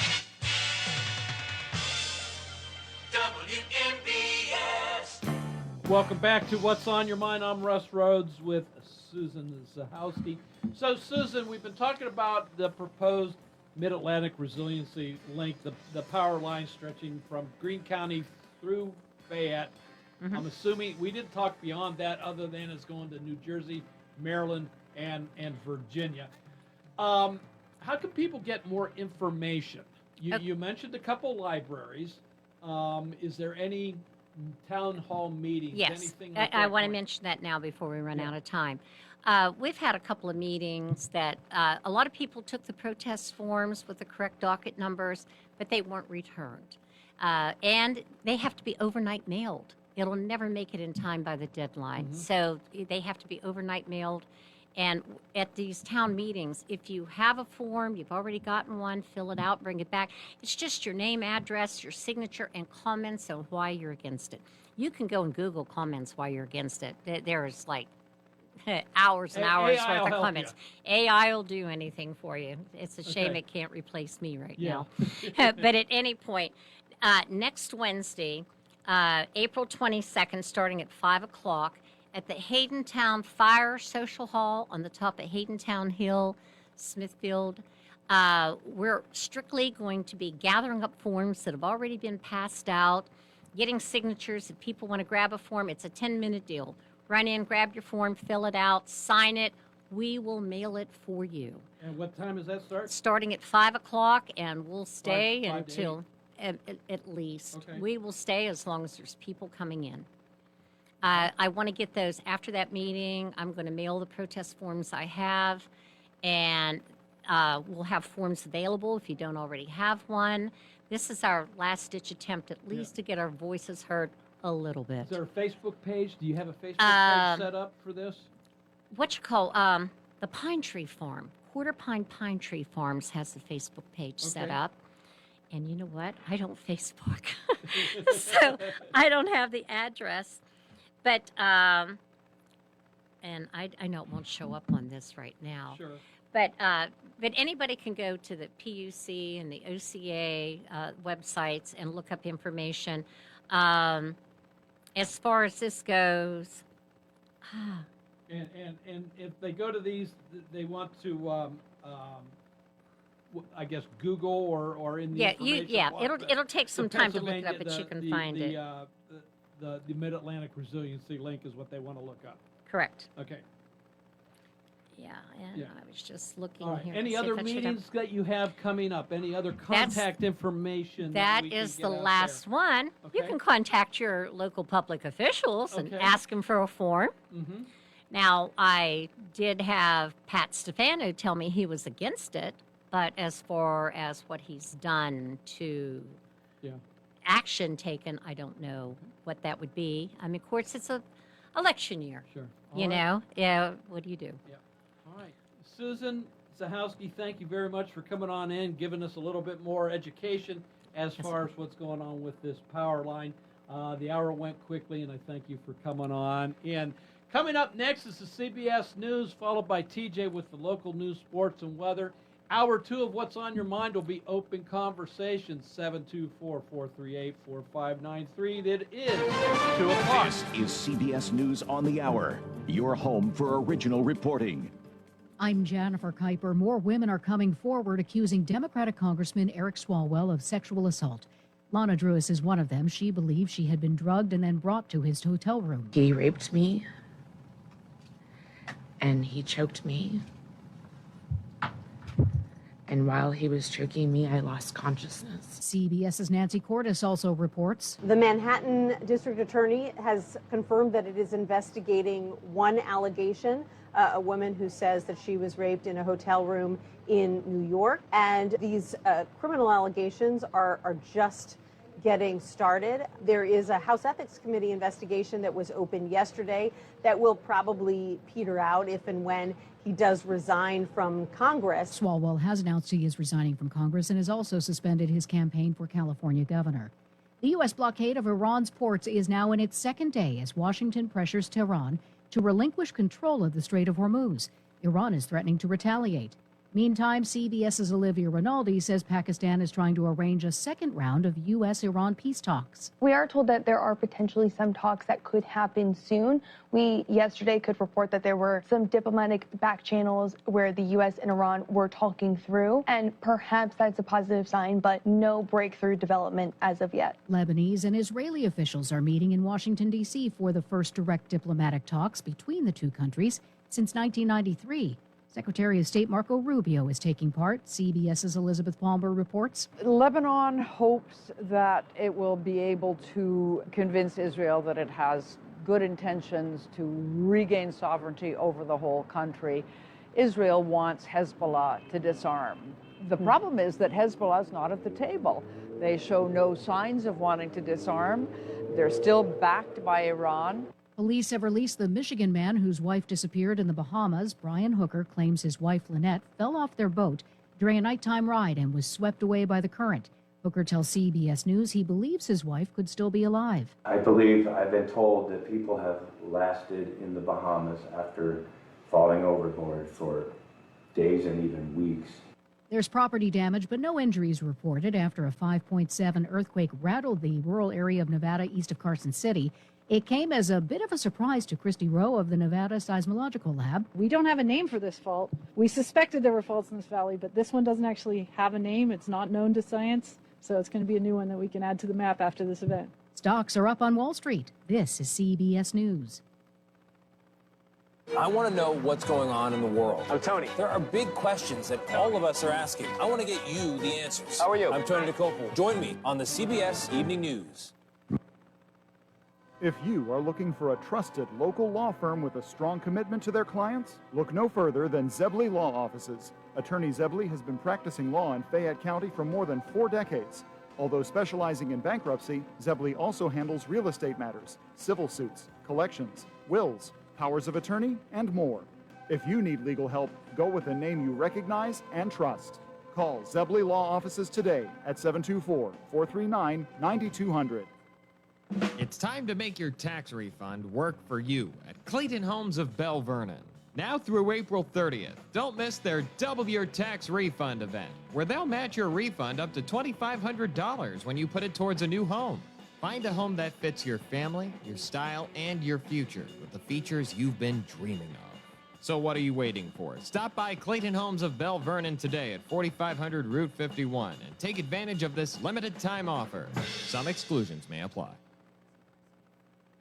WMBS. Welcome back to What's on Your Mind. I'm Russ Rhodes with Susan Zahowski. So, Susan, we've been talking about the proposed Mid-Atlantic Resiliency Link, the power line stretching from Greene County through Fayette. Mm-hmm. I'm assuming we didn't talk beyond that other than it's going to New Jersey, Maryland, and Virginia. How can people get more information? You mentioned a couple libraries. Is there any town hall meetings? Yes, anything I want to mention that now before we run out of time. We've had a couple of meetings that a lot of people took the protest forms with the correct docket numbers, but they weren't returned. And they have to be overnight mailed. It'll never make it in time by the deadline. Mm-hmm. So they have to be overnight mailed. And at these town meetings, if you have a form, you've already gotten one, fill it out, bring it back. It's just your name, address, your signature, and comments on why you're against it. You can go and Google comments why you're against it. There's like hours and hours AI will worth of help comments. AI will do anything for you. It's a shame Okay. it can't replace me right Yeah. now. But at any point, next Wednesday, April 22nd, starting at 5 o'clock, at the Haydentown Fire Social Hall on the top of Haydentown Hill, Smithfield. We're strictly going to be gathering up forms that have already been passed out, getting signatures. If people want to grab a form, it's a 10-minute deal. Run in, grab your form, fill it out, sign it. We will mail it for you. And what time does that start? Starting at 5 o'clock, and we'll stay 5 to until at least. Okay. We will stay as long as there's people coming in. I want to get those after that meeting. I'm going to mail the protest forms I have, and we'll have forms available if you don't already have one. This is our last-ditch attempt, at least, to get our voices heard a little bit. Is there a Facebook page? Do you have a Facebook page set up for this? What you call the Pine Tree Farm. Quarter Pine Tree Farms has the Facebook page set Okay. up. And you know what? I don't Facebook. So I don't have the address. But, and I know it won't show up on this right now. Sure. But anybody can go to the PUC and the OCA websites and look up information. As far as this goes, And if they go to these, they want to, I guess, Google or in the information block, it'll take some the time to look it up, Pennsylvania- but you can find it. The Mid-Atlantic Resiliency link is what they want to look up. Correct. Okay. Yeah, and Yeah. I was just looking All right. here. Any to see other if I should have- meetings that you have coming up? Any other contact information? That we can is get the out last there? one. You Okay. can contact your local public officials and Okay. ask them for a form. Mm-hmm. Now, I did have Pat Stefano tell me he was against it, but as far as what he's done to Yeah. action taken, I don't know what that would be. I mean, of course, it's a election year. Sure. You All right. know, yeah. What do you do? All right. Susan Zahowski, thank you very much for coming on in, giving us a little bit more education as far as what's going on with this power line. The hour went quickly, and I thank you for coming on. And coming up next is the CBS News, followed by TJ with the local news, sports, and weather. Hour 2 of What's on Your Mind will be open conversations, 724-438-4593. That is 2 o'clock. This is CBS News on the Hour, your home for original reporting. I'm Jennifer Kuiper. More women are coming forward accusing Democratic Congressman Eric Swalwell of sexual assault. Lana Drewis is one of them. She believes she had been drugged and then brought to his hotel room. He raped me, and he choked me. And while he was choking me, I lost consciousness. CBS's Nancy Cordes also reports. The Manhattan District Attorney has confirmed that it is investigating one allegation, a woman who says that she was raped in a hotel room in New York. And these criminal allegations are just getting started. There is a House Ethics Committee investigation that was opened yesterday that will probably peter out if and when he does resign from Congress. Swalwell has announced he is resigning from Congress and has also suspended his campaign for California governor. The U.S. blockade of Iran's ports is now in its second day as Washington pressures Tehran to relinquish control of the Strait of Hormuz. Iran is threatening to retaliate. Meantime, CBS's Olivia Rinaldi says Pakistan is trying to arrange a second round of U.S.-Iran peace talks. We are told that there are potentially some talks that could happen soon. We yesterday could report that there were some diplomatic back channels where the U.S. and Iran were talking through, and perhaps that's a positive sign, but no breakthrough development as of yet. Lebanese and Israeli officials are meeting in Washington, D.C. for the first direct diplomatic talks between the two countries since 1993. Secretary of State Marco Rubio is taking part. CBS's Elizabeth Palmer reports. Lebanon hopes that it will be able to convince Israel that it has good intentions to regain sovereignty over the whole country. Israel wants Hezbollah to disarm. The problem is that Hezbollah is not at the table. They show no signs of wanting to disarm. They're still backed by Iran. Police have released the Michigan man whose wife disappeared in the Bahamas. Brian Hooker claims his wife, Lynette, fell off their boat during a nighttime ride and was swept away by the current. Hooker tells CBS News he believes his wife could still be alive. I believe I've been told that people have lasted in the Bahamas after falling overboard for days and even weeks. There's property damage, but no injuries reported after a 5.7 earthquake rattled the rural area of Nevada east of Carson City. It came as a bit of a surprise to Christy Rowe of the Nevada Seismological Lab. We don't have a name for this fault. We suspected there were faults in this valley, but this one doesn't actually have a name. It's not known to science, so it's going to be a new one that we can add to the map after this event. Stocks are up on Wall Street. This is CBS News. I want to know what's going on in the world. I'm Tony. There are big questions that all of us are asking. I want to get you the answers. How are you? I'm Tony DeCopel. Join me on the CBS Evening News. If you are looking for a trusted local law firm with a strong commitment to their clients, look no further than Zebley Law Offices. Attorney Zebley has been practicing law in Fayette County for more than 4 decades. Although specializing in bankruptcy, Zebley also handles real estate matters, civil suits, collections, wills, powers of attorney, and more. If you need legal help, go with a name you recognize and trust. Call Zebley Law Offices today at 724-439-9200. It's time to make your tax refund work for you at Clayton Homes of Bell Vernon. Now through April 30th, don't miss their Double Your Tax Refund event, where they'll match your refund up to $2,500 when you put it towards a new home. Find a home that fits your family, your style, and your future with the features you've been dreaming of. So what are you waiting for? Stop by Clayton Homes of Bell Vernon today at 4500 Route 51 and take advantage of this limited time offer. Some exclusions may apply.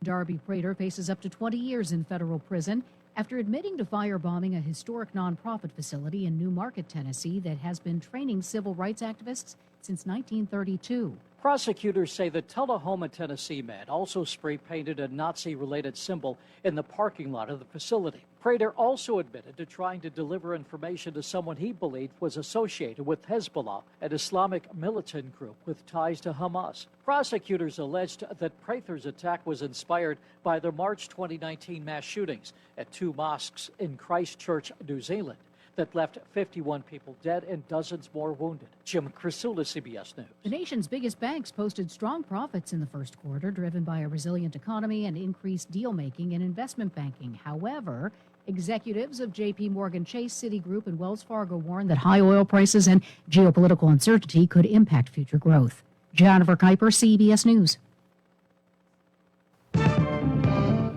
Darby Prater faces up to 20 years in federal prison after admitting to firebombing a historic nonprofit facility in New Market, Tennessee that has been training civil rights activists since 1932. Prosecutors say the Tullahoma, Tennessee man also spray-painted a Nazi-related symbol in the parking lot of the facility. Prater also admitted to trying to deliver information to someone he believed was associated with Hezbollah, an Islamic militant group with ties to Hamas. Prosecutors alleged that Prater's attack was inspired by the March 2019 mass shootings at 2 mosques in Christchurch, New Zealand, that left 51 people dead and dozens more wounded. Jim Crisula, CBS News. The nation's biggest banks posted strong profits in the first quarter, driven by a resilient economy and increased deal-making and investment banking. However, executives of J.P. Morgan Chase, Citigroup, and Wells Fargo warned that high oil prices and geopolitical uncertainty could impact future growth. Jennifer Kuiper, CBS News.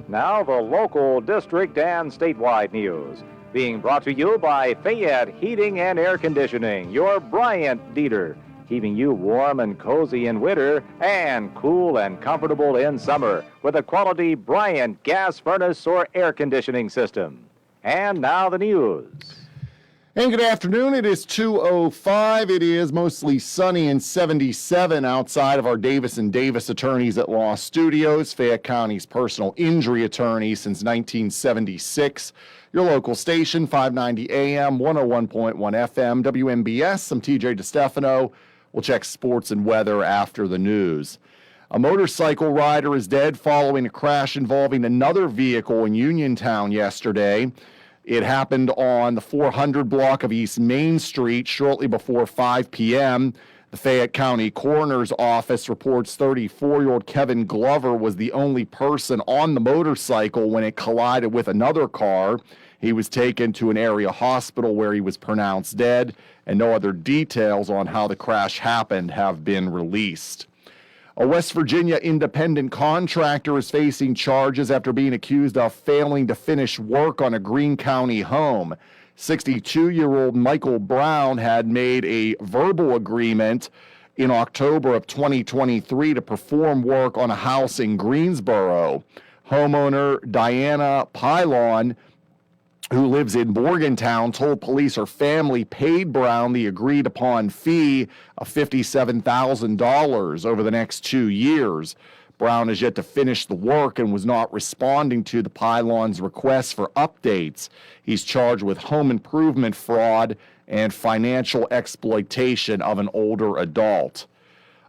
Now the local, district, and statewide news. Being brought to you by Fayette Heating and Air Conditioning, your Bryant Dieter, keeping you warm and cozy in winter and cool and comfortable in summer with a quality Bryant gas furnace or air conditioning system. And now the news. And good afternoon. It is 2:05. It is mostly sunny and 77 outside of our Davis & Davis Attorneys at Law Studios, Fayette County's personal injury attorney since 1976. Your local station, 590 AM, 101.1 FM, WMBS. I'm TJ DeStefano. We'll check sports and weather after the news. A motorcycle rider is dead following a crash involving another vehicle in Uniontown yesterday. It happened on the 400 block of East Main Street shortly before 5 p.m. The Fayette County Coroner's Office reports 34-year-old Kevin Glover was the only person on the motorcycle when it collided with another car. He was taken to an area hospital where he was pronounced dead, and no other details on how the crash happened have been released. A West Virginia independent contractor is facing charges after being accused of failing to finish work on a Greene County home. 62-year-old Michael Brown had made a verbal agreement in October of 2023 to perform work on a house in Greensboro. Homeowner Diana Pylon, who lives in Morgantown, told police her family paid Brown the agreed-upon fee of $57,000 over the next 2 years. Brown has yet to finish the work and was not responding to the Pylon's requests for updates. He's charged with home improvement fraud and financial exploitation of an older adult.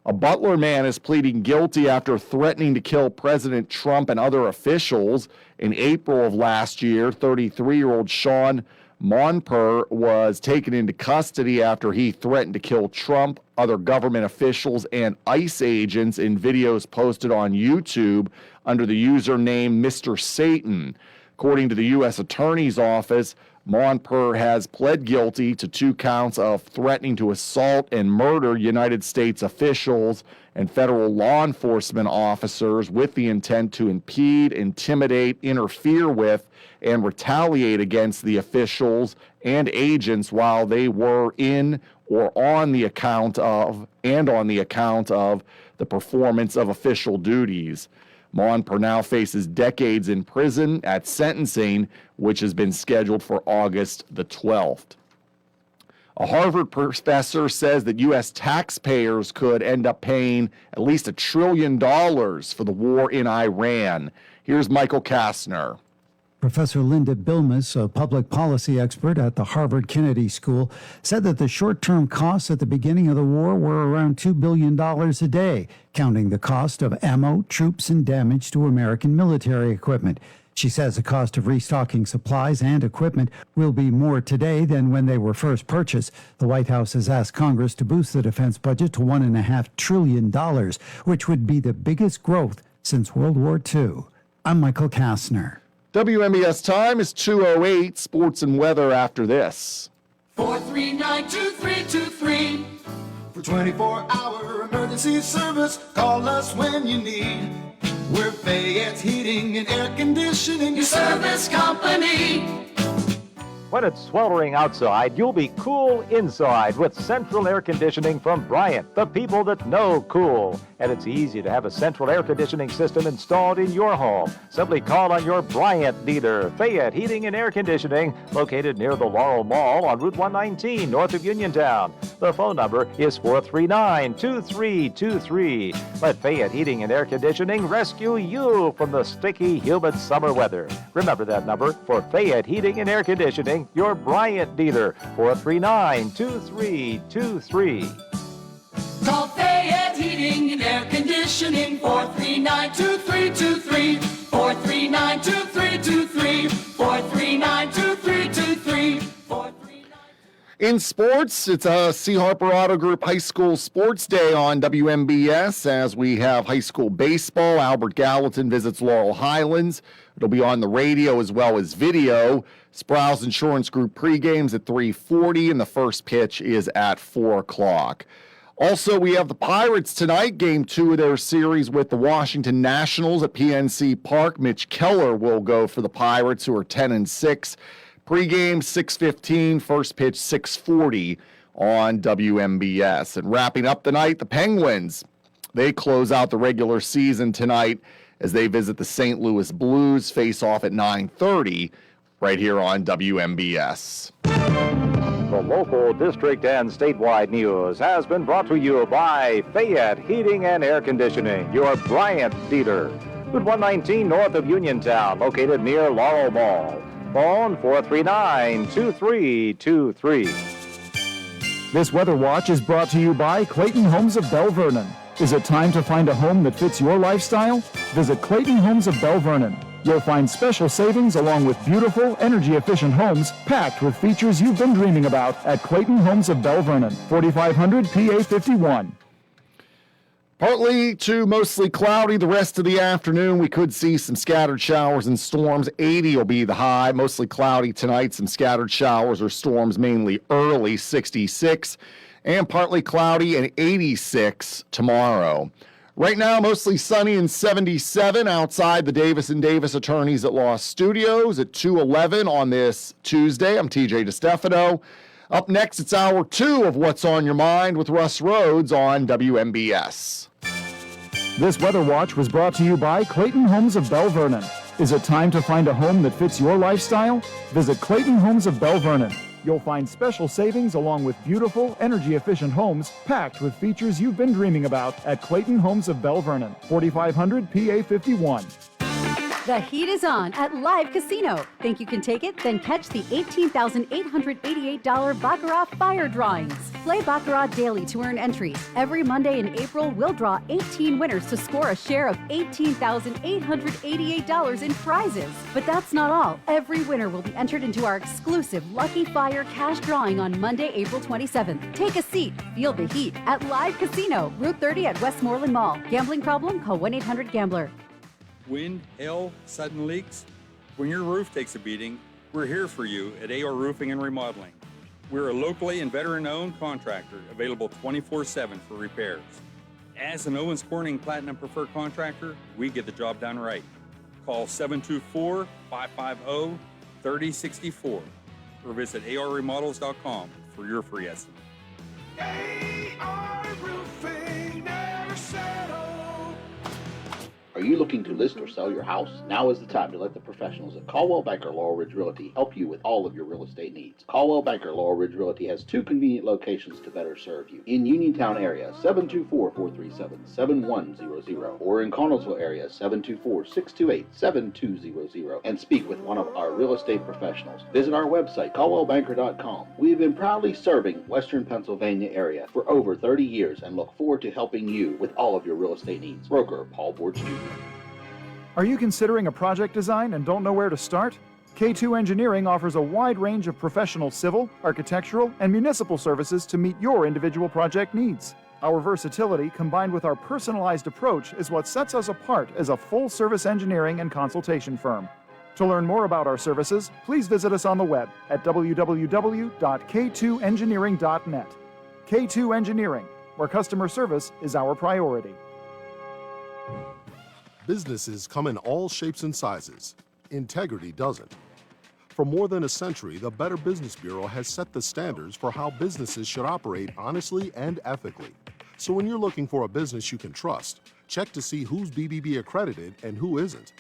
A Butler man is pleading guilty after threatening to kill President Trump and other officials. In April of last year, 33-year-old Sean Monper was taken into custody after he threatened to kill Trump, other government officials, and ICE agents in videos posted on YouTube under the username Mr. Satan. According to the U.S. Attorney's Office, Monper has pled guilty to 2 counts of threatening to assault and murder United States officials and federal law enforcement officers with the intent to impede, intimidate, interfere with, and retaliate against the officials and agents while they were in or on the account of the performance of official duties. Monper now faces decades in prison at sentencing, which has been scheduled for August the 12th. A Harvard professor says that U.S. taxpayers could end up paying at least $1 trillion for the war in Iran. Here's Michael Kastner. Professor Linda Bilmes, a public policy expert at the Harvard Kennedy School, said that the short-term costs at the beginning of the war were around $2 billion a day, counting the cost of ammo, troops, and damage to American military equipment. She says the cost of restocking supplies and equipment will be more today than when they were first purchased. The White House has asked Congress to boost the defense budget to $1.5 trillion, which would be the biggest growth since World War II. I'm Michael Kastner. WMBS time is 2:08. Sports and weather after this. 439-2323. For 24-hour emergency service, call us when you need. We're Fayette's Heating and Air Conditioning, your service company. When it's sweltering outside, you'll be cool inside with central air conditioning from Bryant, the people that know cool. And it's easy to have a central air conditioning system installed in your home. Simply call on your Bryant dealer, Fayette Heating and Air Conditioning, located near the Laurel Mall on Route 119, north of Uniontown. The phone number is 439-2323. Let Fayette Heating and Air Conditioning rescue you from the sticky, humid summer weather. Remember that number for Fayette Heating and Air Conditioning, your Bryant dealer, 439-2323. Call Fayette Heating and Air Conditioning, 439-2323. 439-2323. 439-2323. In sports, it's a C. Harper Auto Group High School Sports Day on WMBS as we have high school baseball. Albert Gallatin visits Laurel Highlands. It'll be on the radio as well as video. Sprouse Insurance Group pregames at 3:40, and the first pitch is at 4 o'clock. Also, we have the Pirates tonight, Game 2 of their series with the Washington Nationals at PNC Park. Mitch Keller will go for the Pirates, who are 10-6. Pre-game 6:15, first pitch 6:40 on WMBS. And wrapping up the night, the Penguins. They close out the regular season tonight as they visit the St. Louis Blues, face off at 9:30 right here on WMBS. The local, district, and statewide news has been brought to you by Fayette Heating and Air Conditioning, your Bryant dealer. Route 119 north of Uniontown, located near Laurel Mall. Phone 439-2323. This Weather Watch is brought to you by Clayton Homes of Bell Vernon. Is it time to find a home that fits your lifestyle? Visit Clayton Homes of Bell Vernon. You'll find special savings along with beautiful, energy-efficient homes packed with features you've been dreaming about at Clayton Homes of Bell Vernon, 4500 PA 51. Partly to mostly cloudy the rest of the afternoon. We could see some scattered showers and storms. 80 will be the high. Mostly cloudy tonight. Some scattered showers or storms mainly early, 66. And partly cloudy and 86 tomorrow. Right now, mostly sunny and 77 outside the Davis & Davis Attorneys at Law Studios at 2:11 on this Tuesday. I'm TJ DeStefano. Up next, it's hour 2 of What's on Your Mind with Russ Rhodes on WMBS. This Weather Watch was brought to you by Clayton Homes of Bell Vernon. Is it time to find a home that fits your lifestyle? Visit Clayton Homes of Bell Vernon. You'll find special savings along with beautiful, energy-efficient homes packed with features you've been dreaming about at Clayton Homes of Bell Vernon, 4500 PA 51. The heat is on at Live Casino. Think you can take it? Then catch the $18,888 Baccarat Fire Drawings. Play Baccarat daily to earn entries. Every Monday in April, we'll draw 18 winners to score a share of $18,888 in prizes. But that's not all. Every winner will be entered into our exclusive Lucky Fire cash drawing on Monday, April 27th. Take a seat. Feel the heat at Live Casino, Route 30 at Westmoreland Mall. Gambling problem? Call 1-800-GAMBLER. Wind, hail, sudden leaks. When your roof takes a beating, we're here for you at AR Roofing and Remodeling. We're a locally and veteran-owned contractor available 24/7 for repairs. As an Owens Corning Platinum Preferred Contractor, we get the job done right. Call 724-550-3064 or visit arremodels.com for your free estimate. AR Roofing, never settle. Are you looking to list or sell your house? Now is the time to let the professionals at Caldwell Banker Laurel Ridge Realty help you with all of your real estate needs. Caldwell Banker Laurel Ridge Realty has two convenient locations to better serve you. In Uniontown area, 724-437-7100, or in Connellsville area, 724-628-7200, and speak with one of our real estate professionals. Visit our website, caldwellbanker.com. We have been proudly serving Western Pennsylvania area for over 30 years and look forward to helping you with all of your real estate needs. Broker Paul Borch Jr. Are you considering a project design and don't know where to start? K2 Engineering offers a wide range of professional civil, architectural, and municipal services to meet your individual project needs. Our versatility, combined with our personalized approach, is what sets us apart as a full-service engineering and consultation firm. To learn more about our services, please visit us on the web at www.k2engineering.net. K2 Engineering, where customer service is our priority. Businesses come in all shapes and sizes. Integrity doesn't. For more than a century, the Better Business Bureau has set the standards for how businesses should operate honestly and ethically. So when you're looking for a business you can trust, check to see who's BBB accredited and who isn't.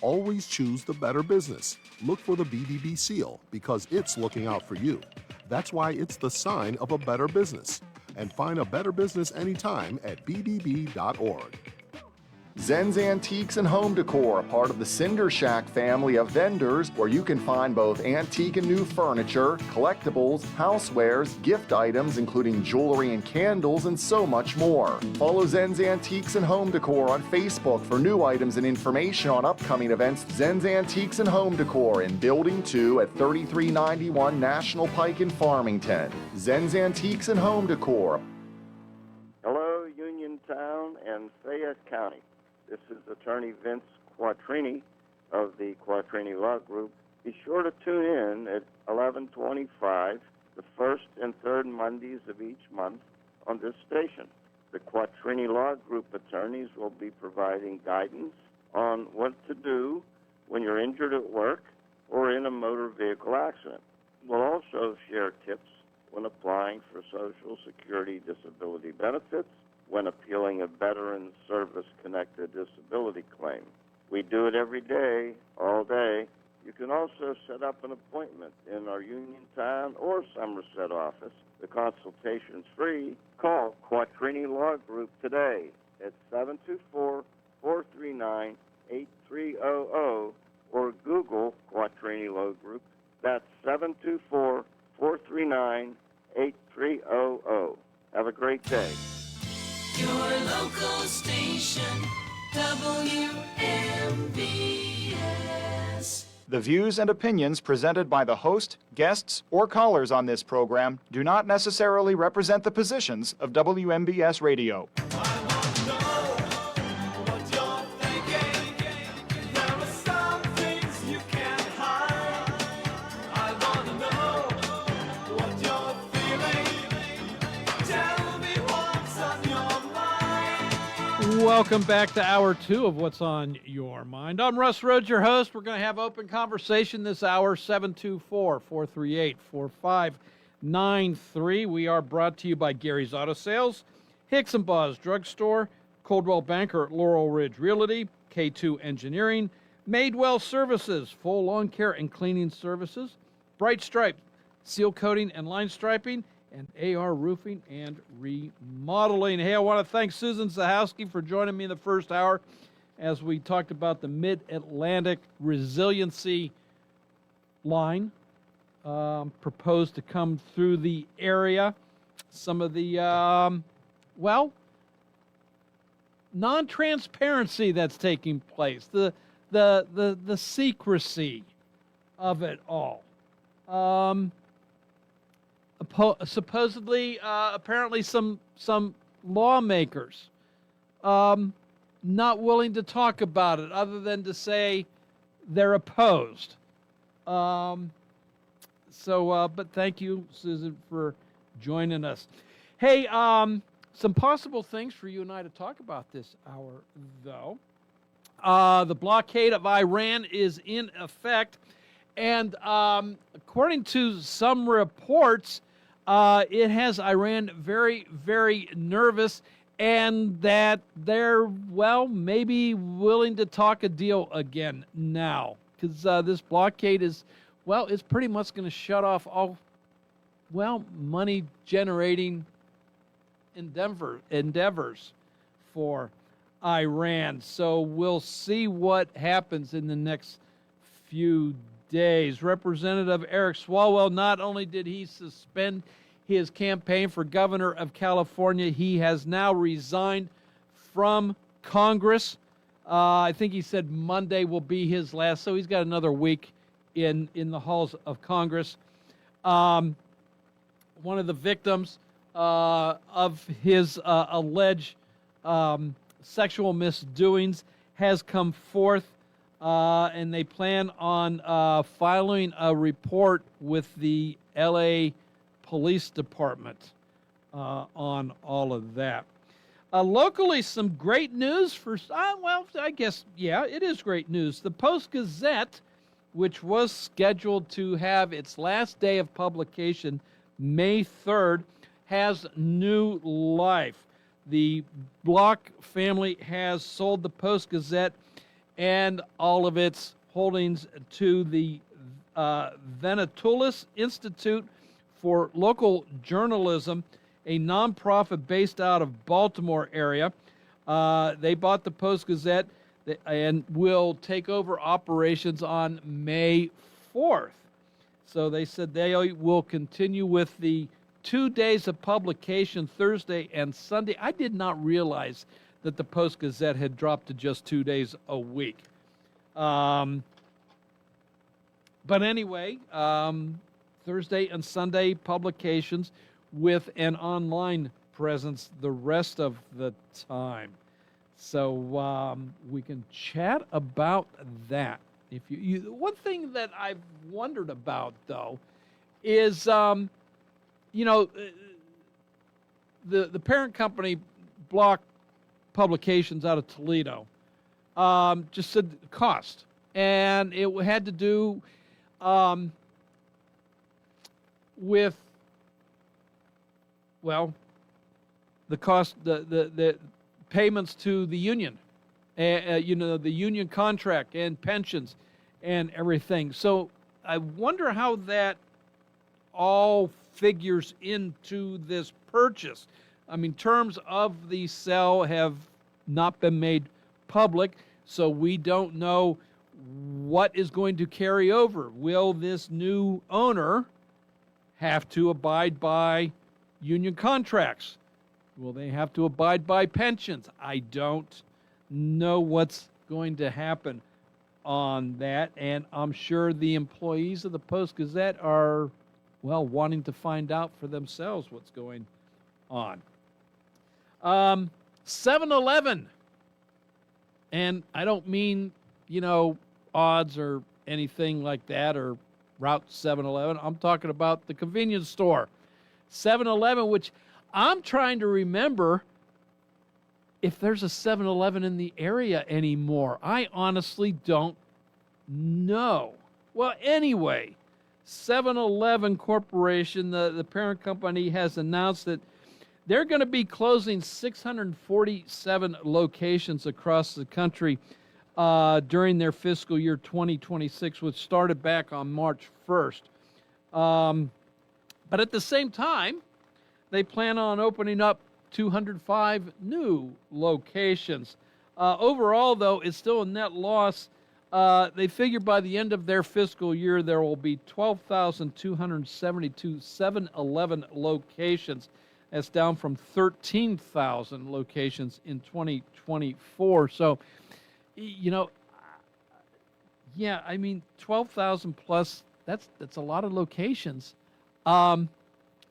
Always choose the Better Business. Look for the BBB seal because it's looking out for you. That's why it's the sign of a better business. And find a better business anytime at bbb.org. Zen's Antiques and Home Decor, a part of the Cinder Shack family of vendors where you can find both antique and new furniture, collectibles, housewares, gift items including jewelry and candles, and so much more. Follow Zen's Antiques and Home Decor on Facebook for new items and information on upcoming events. Zen's Antiques and Home Decor in Building 2 at 3391 National Pike in Farmington. Zen's Antiques and Home Decor. Hello, Uniontown and Fayette County. This is Attorney Vince Quattrini of the Quattrini Law Group. Be sure to tune in at 11:25, the first and third Mondays of each month on this station. The Quattrini Law Group attorneys will be providing guidance on what to do when you're injured at work or in a motor vehicle accident. We'll also share tips when applying for Social Security disability benefits, when appealing a veteran service-connected disability claim. We do it every day, all day. You can also set up an appointment in our Uniontown or Somerset office. The consultation's free. Call Quattrini Law Group today at 724-439-8300 or Google Quattrini Law Group. That's 724-439-8300. Have a great day. Your local station, WMBS. The views and opinions presented by the host, guests, or callers on this program do not necessarily represent the positions of WMBS Radio. Welcome back to Hour 2 of What's on Your Mind. I'm Russ Rhodes, your host. We're going to have open conversation this hour, 724-438-4593. We are brought to you by Gary's Auto Sales, Hicks & Baugh's Drugstore, Coldwell Banker at Laurel Ridge Realty, K2 Engineering, Madewell Services, full lawn care and cleaning services, Bright Stripe, seal coating and line striping, and AR Roofing and Remodeling. Hey, I want to thank Susan Zahowski for joining me in the first hour as we talked about the Mid-Atlantic Resiliency Line proposed to come through the area. Some of the, non-transparency that's taking place, the secrecy of it all. Supposedly, apparently some lawmakers not willing to talk about it other than to say they're opposed. But thank you, Susan, for joining us. Hey, some possible things for you and I to talk about this hour, though. The blockade of Iran is in effect, and according to some reports, it has Iran very, very nervous, and that they're, maybe willing to talk a deal again now, because this blockade is, it's pretty much going to shut off all, money-generating endeavors for Iran. So we'll see what happens in the next few days. Representative Eric Swalwell, not only did he suspend his campaign for governor of California, he has now resigned from Congress. I think he said Monday will be his last, so he's got another week in the halls of Congress. One of the victims of his alleged sexual misdoings has come forth, and they plan on filing a report with the L.A. Police Department on all of that. Locally, some great news for, I guess, it is great news. The Post-Gazette, which was scheduled to have its last day of publication, May 3rd, has new life. The Block family has sold the Post-Gazette and all of its holdings to the Venatulis Institute for Local Journalism, a nonprofit based out of Baltimore area. They bought the Post-Gazette and will take over operations on May 4th. So they said they will continue with the 2 days of publication, Thursday and Sunday. I did not realize that the Post-Gazette had dropped to just 2 days a week. But anyway, Thursday and Sunday publications with an online presence the rest of the time. So we can chat about that. If you one thing that I've wondered about, though, is the parent company, Block Publications out of Toledo, just said cost, and it had to do with the cost, the payments to the union, the union contract and pensions and everything. So I wonder how that all figures into this purchase. I mean, terms of the sale have not been made public, so we don't know what is going to carry over. Will this new owner have to abide by union contracts? Will they have to abide by pensions? I don't know what's going to happen on that, and I'm sure the employees of the Post-Gazette are, wanting to find out for themselves what's going on. 7-Eleven, and I don't mean, odds or anything like that, or Route 7-Eleven. I'm talking about the convenience store, 7-Eleven, which I'm trying to remember if there's a 7-Eleven in the area anymore. I honestly don't know. Well, anyway, 7-Eleven Corporation, the parent company, has announced that they're going to be closing 647 locations across the country during their fiscal year 2026, which started back on March 1st. But at the same time, they plan on opening up 205 new locations. Overall, though, it's still a net loss. They figure by the end of their fiscal year, there will be 12,272 7-Eleven locations. That's down from 13,000 locations in 2024. So, yeah, I mean, 12,000 plus, that's a lot of locations. I'm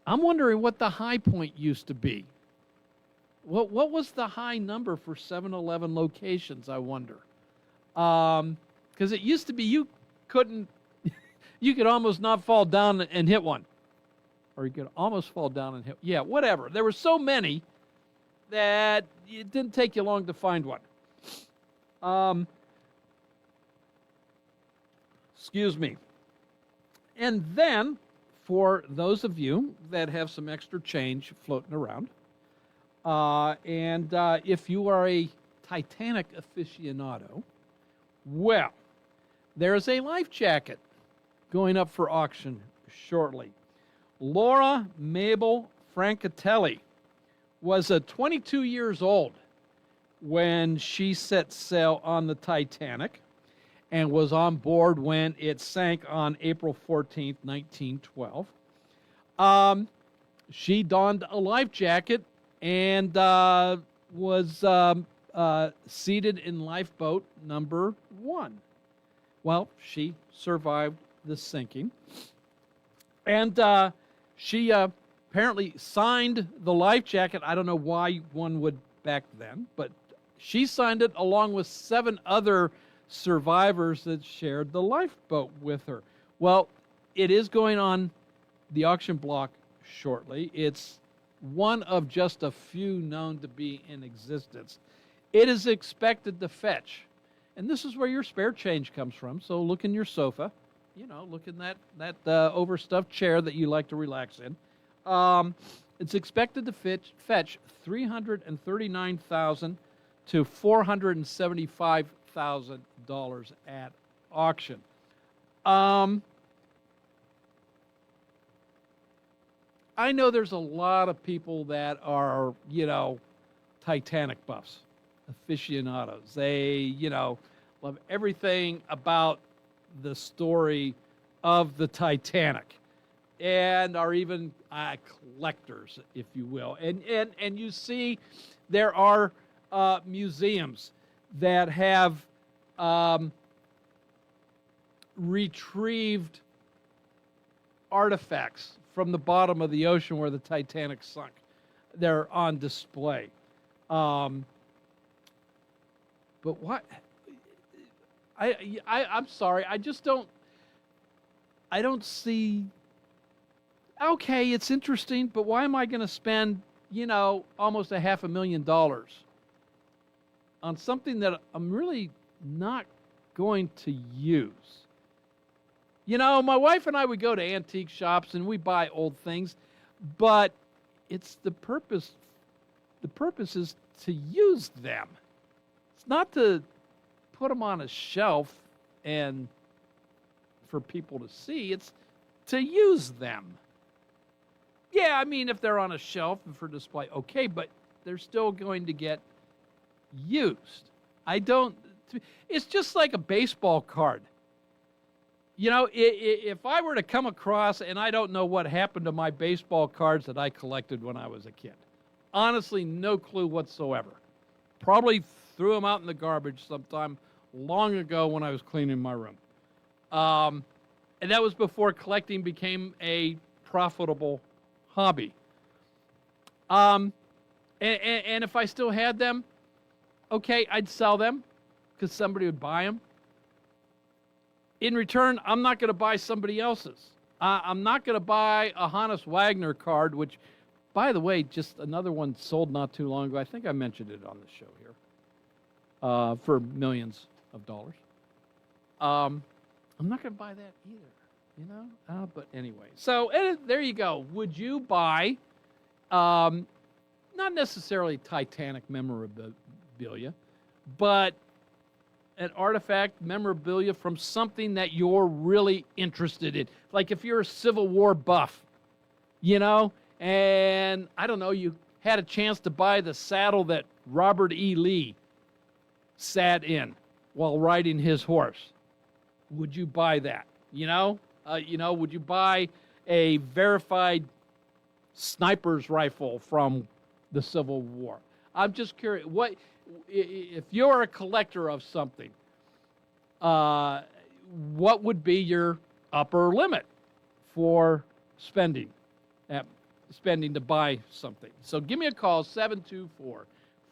wondering what the high point used to be. What was the high number for 7-Eleven locations, I wonder? Because it used to be you could almost not fall down and hit one. Or you could almost fall down and hit, yeah, whatever. There were so many that it didn't take you long to find one. Excuse me. And then, for those of you that have some extra change floating around, if you are a Titanic aficionado, well, there's a life jacket going up for auction shortly. Laura Mabel Francatelli was 22 years old when she set sail on the Titanic and was on board when it sank on April 14th, 1912. She donned a life jacket and was seated in lifeboat number 1. Well, she survived the sinking. And she apparently signed the life jacket. I don't know why one would back then, but she signed it along with 7 other survivors that shared the lifeboat with her. Well, it is going on the auction block shortly. It's one of just a few known to be in existence. It is expected to fetch, and this is where your spare change comes from, so look in your sofa, look in that overstuffed chair that you like to relax in. It's expected to fetch $339,000 to $475,000 at auction. I know there's a lot of people that are, Titanic buffs, aficionados. They, love everything about the story of the Titanic and are even collectors, if you will. And you see there are museums that have retrieved artifacts from the bottom of the ocean where the Titanic sunk. They're on display. But what? I'm sorry. I don't see. Okay, it's interesting, but why am I going to spend, almost $500,000 on something that I'm really not going to use? My wife and I would go to antique shops and we buy old things, but it's the purpose. The purpose is to use them. It's not to put them on a shelf and for people to see. It's to use them. Yeah, I mean, if they're on a shelf and for display, okay, but they're still going to get used. It's just like a baseball card. If I were to come across, and I don't know what happened to my baseball cards that I collected when I was a kid. Honestly, no clue whatsoever. Probably threw them out in the garbage sometime long ago when I was cleaning my room. And that was before collecting became a profitable hobby. And if I still had them, okay, I'd sell them because somebody would buy them. In return, I'm not going to buy somebody else's. I'm not going to buy a Hannes Wagner card, which, by the way, just another one sold not too long ago. I think I mentioned it on the show here for millions of dollars. I'm not going to buy that either, but anyway. So there you go. Would you buy, not necessarily Titanic memorabilia, but an artifact, memorabilia from something that you're really interested in? Like if you're a Civil War buff, and I don't know, you had a chance to buy the saddle that Robert E. Lee sat in while riding his horse, would you buy that? Would you buy a verified sniper's rifle from the Civil War? I'm just curious. What if you're a collector of something? What would be your upper limit for spending to buy something? So give me a call,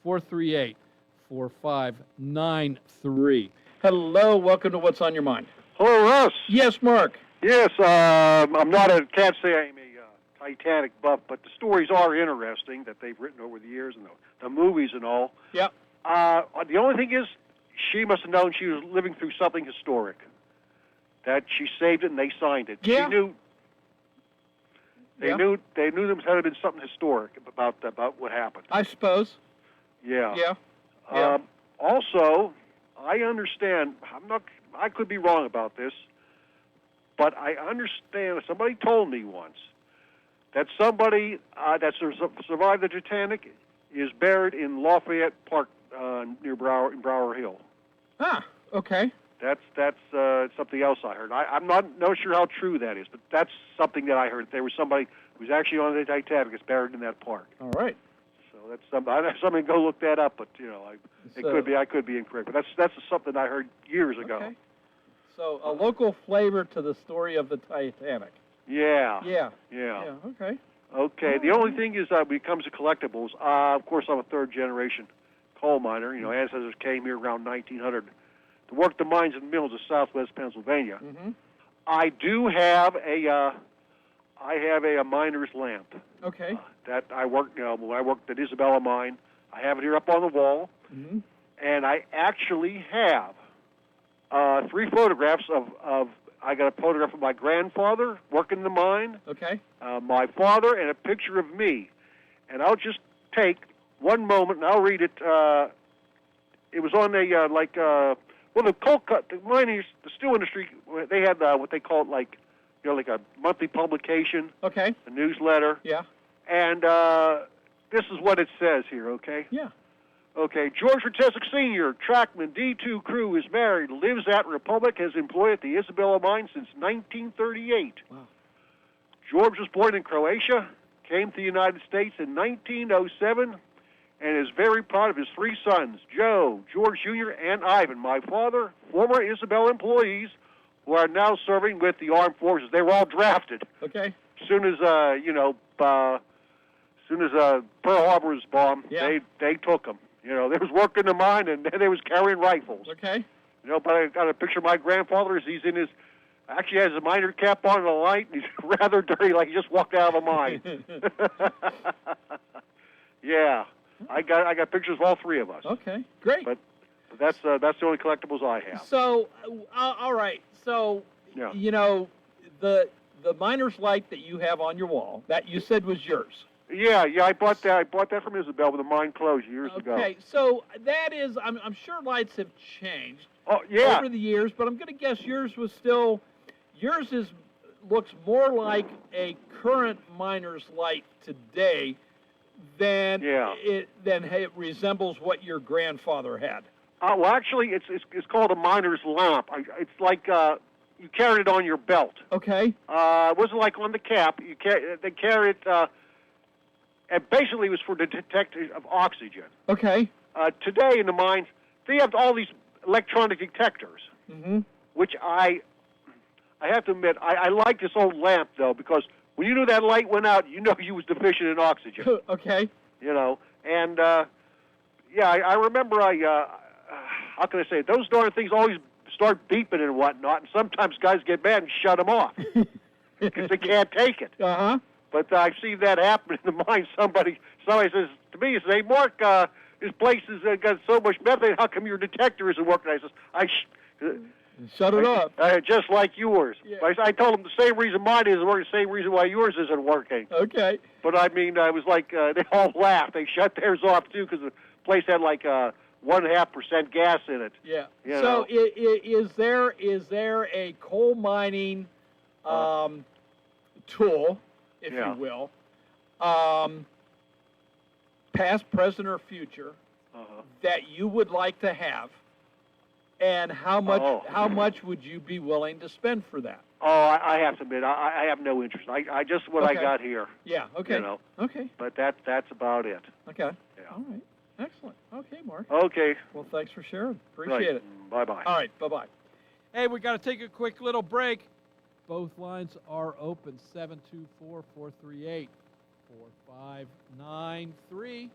724-438-4593. Hello, welcome to What's on Your Mind. Hello, Russ. Yes, Mark. Yes, can't say I'm a Titanic buff, but the stories are interesting that they've written over the years and the movies and all. Yep. The only thing is, she must have known she was living through something historic. That she saved it and they signed it. Yeah. She knew. They knew there had been something historic about what happened. I suppose. Yeah. Yeah. Also, I understand. I could be wrong about this, but I understand. Somebody told me once that somebody that survived the Titanic is buried in Lafayette Park near Brower Hill. Ah, okay. That's something else I heard. I'm not sure how true that is, but that's something that I heard. There was somebody who was actually on the Titanic is buried in that park. All right. So that's something. I have somebing to go look that up, but it could be. I could be incorrect, but that's something I heard years ago. Okay. So a local flavor to the story of the Titanic. Yeah. Yeah. Yeah. Okay. Okay. The only thing is, when it comes to collectibles, of course, I'm a third-generation coal miner. Ancestors came here around 1900 to work the mines and mills of Southwest Pennsylvania. Mm-hmm. I do have a miner's lamp. Okay. That I worked. When I worked at Isabella Mine, I have it here up on the wall, Mm-hmm. and I actually have 3 photographs of. I got a photograph of my grandfather working the mine. Okay. My father, and a picture of me. And I'll just take one moment and I'll read it. It was on the mining, the steel industry. They had what they call it like a monthly publication. Okay. A newsletter. Yeah. And this is what it says here. Okay. Yeah. Okay, George Rotesic Sr., Trackman, D2 crew, is married, lives at Republic, has employed at the Isabella Mine since 1938. Wow. George was born in Croatia, came to the United States in 1907, and is very proud of his 3 sons, Joe, George Jr., and Ivan. My father, former Isabella employees, who are now serving with the armed forces. They were all drafted. Okay. As soon as Pearl Harbor was bombed, they took them. They was working the mine, and they was carrying rifles. Okay. But I got a picture of my grandfather as he's in his, actually has a miner cap on and a light, and he's rather dirty, like he just walked out of a mine. Yeah, I got pictures of all 3 of us. Okay, great. But that's the only collectibles I have. So, all right. So, the miner's light that you have on your wall that you said was yours. Yeah, I bought that. I bought that from Isabel when the mine closed years ago. Okay, so that is, I'm sure lights have changed over the years, but I'm going to guess yours looks more like a current miner's light today than it resembles what your grandfather had. Well, actually, it's called a miner's lamp. It's like you carried it on your belt. Okay. It wasn't like on the cap. They carry it. And basically, it was for the detection of oxygen. Okay. Today in the mines, they have all these electronic detectors, Mm-hmm. which I have to admit, I like this old lamp, though, because when you knew that light went out, you know you was deficient in oxygen. Okay. And, I remember how can I say it? Those darn things always start beeping and whatnot, and sometimes guys get mad and shut them off because they can't take it. Uh-huh. But I've seen that happen in the mine. Somebody says to me, he says, "Hey, Mark, this place has got so much methane. How come your detector isn't working?" I says, shut it off. Just like yours. Yeah. I told him the same reason mine isn't working, the same reason why yours isn't working. Okay. But I mean, I was like, they all laughed. They shut theirs off too because the place had like 1.5% gas in it. Yeah. You So know. is there a coal mining tool, if you will, past, present, or future, that you would like to have, and how much would you be willing to spend for that? Oh, I have to admit, I have no interest. I just what I got here. Yeah. Okay. You know. Okay. But that's about it. Okay. Yeah. All right. Excellent. Okay, Mark. Okay. Well, thanks for sharing. Appreciate it. Bye-bye. All right. Bye-bye. Hey, we got to take a quick little break. Both lines are open. 724-438-4593.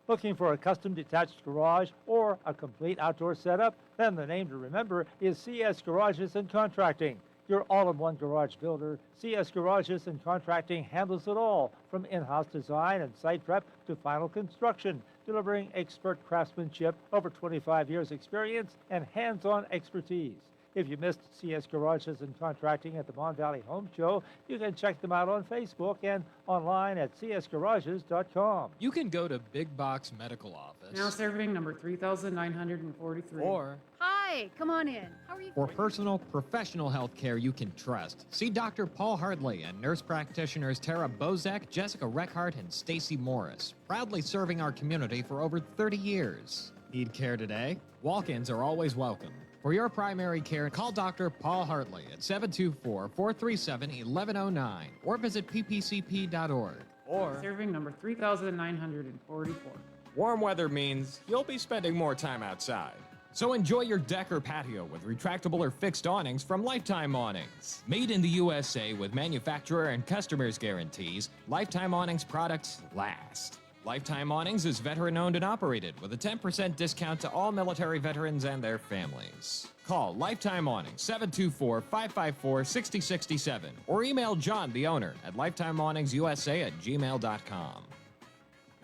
Looking for a custom detached garage or a complete outdoor setup? Then the name to remember is CS Garages and Contracting. Your all-in-one garage builder, CS Garages and Contracting handles it all, from in-house design and site prep to final construction, delivering expert craftsmanship, over 25 years experience, and hands-on expertise. If you missed CS Garages and Contracting at the Mon Valley Home Show, you can check them out on Facebook and online at csgarages.com. You can go to Big Box Medical Office. Now serving number 3,943. Or Hi, come on in. How are you? for personal, professional health care you can trust, see Dr. Paul Hardley and nurse practitioners Tara Bozak, Jessica Reckhart, and Stacy Morris, proudly serving our community for over 30 years. Need care today? Walk-ins are always welcome. For your primary care, call Dr. Paul Hartley at 724-437-1109 or visit ppcp.org. Or serving number 3,944. Warm weather means you'll be spending more time outside. So enjoy your deck or patio with retractable or fixed awnings from Lifetime Awnings. Made in the USA with manufacturer and customers guarantees, Lifetime Awnings products last. Lifetime Awnings is veteran-owned and operated with a 10% discount to all military veterans and their families. Call Lifetime Awnings 724-554-6067 or email John, the owner, at lifetimeawningsusa@gmail.com.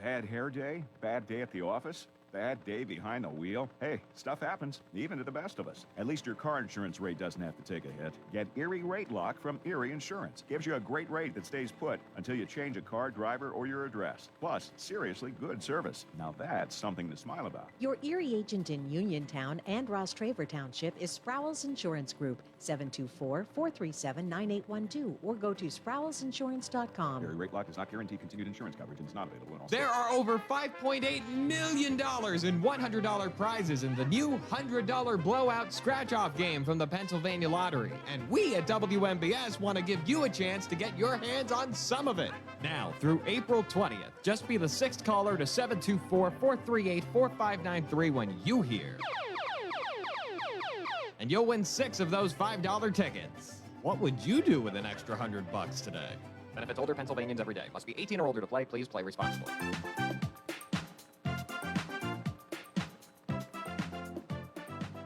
Bad hair day? Bad day at the office? Bad day behind the wheel? Hey, stuff happens, even to the best of us. At least your car insurance rate doesn't have to take a hit. Get Erie Rate Lock from Erie Insurance. Gives you a great rate that stays put until you change a car, driver, or your address. Plus, seriously good service. Now that's something to smile about. Your Erie agent in Uniontown and Ross Traver Township is Sprowls Insurance Group, 724-437-9812, or go to sprowlsinsurance.com. Erie Rate Lock does not guarantee continued insurance coverage and is not available in all There states. are over $5.8 million in $100 prizes in the new $100 blowout scratch-off game from the Pennsylvania Lottery. And we at WMBS want to give you a chance to get your hands on some of it. Now, through April 20th, just be the sixth caller to 724-438-4593 when you hear. And you'll win 6 of those $5 tickets. What would you do with an extra $100 today? Benefits older Pennsylvanians every day. Must be 18 or older to play. Please play responsibly.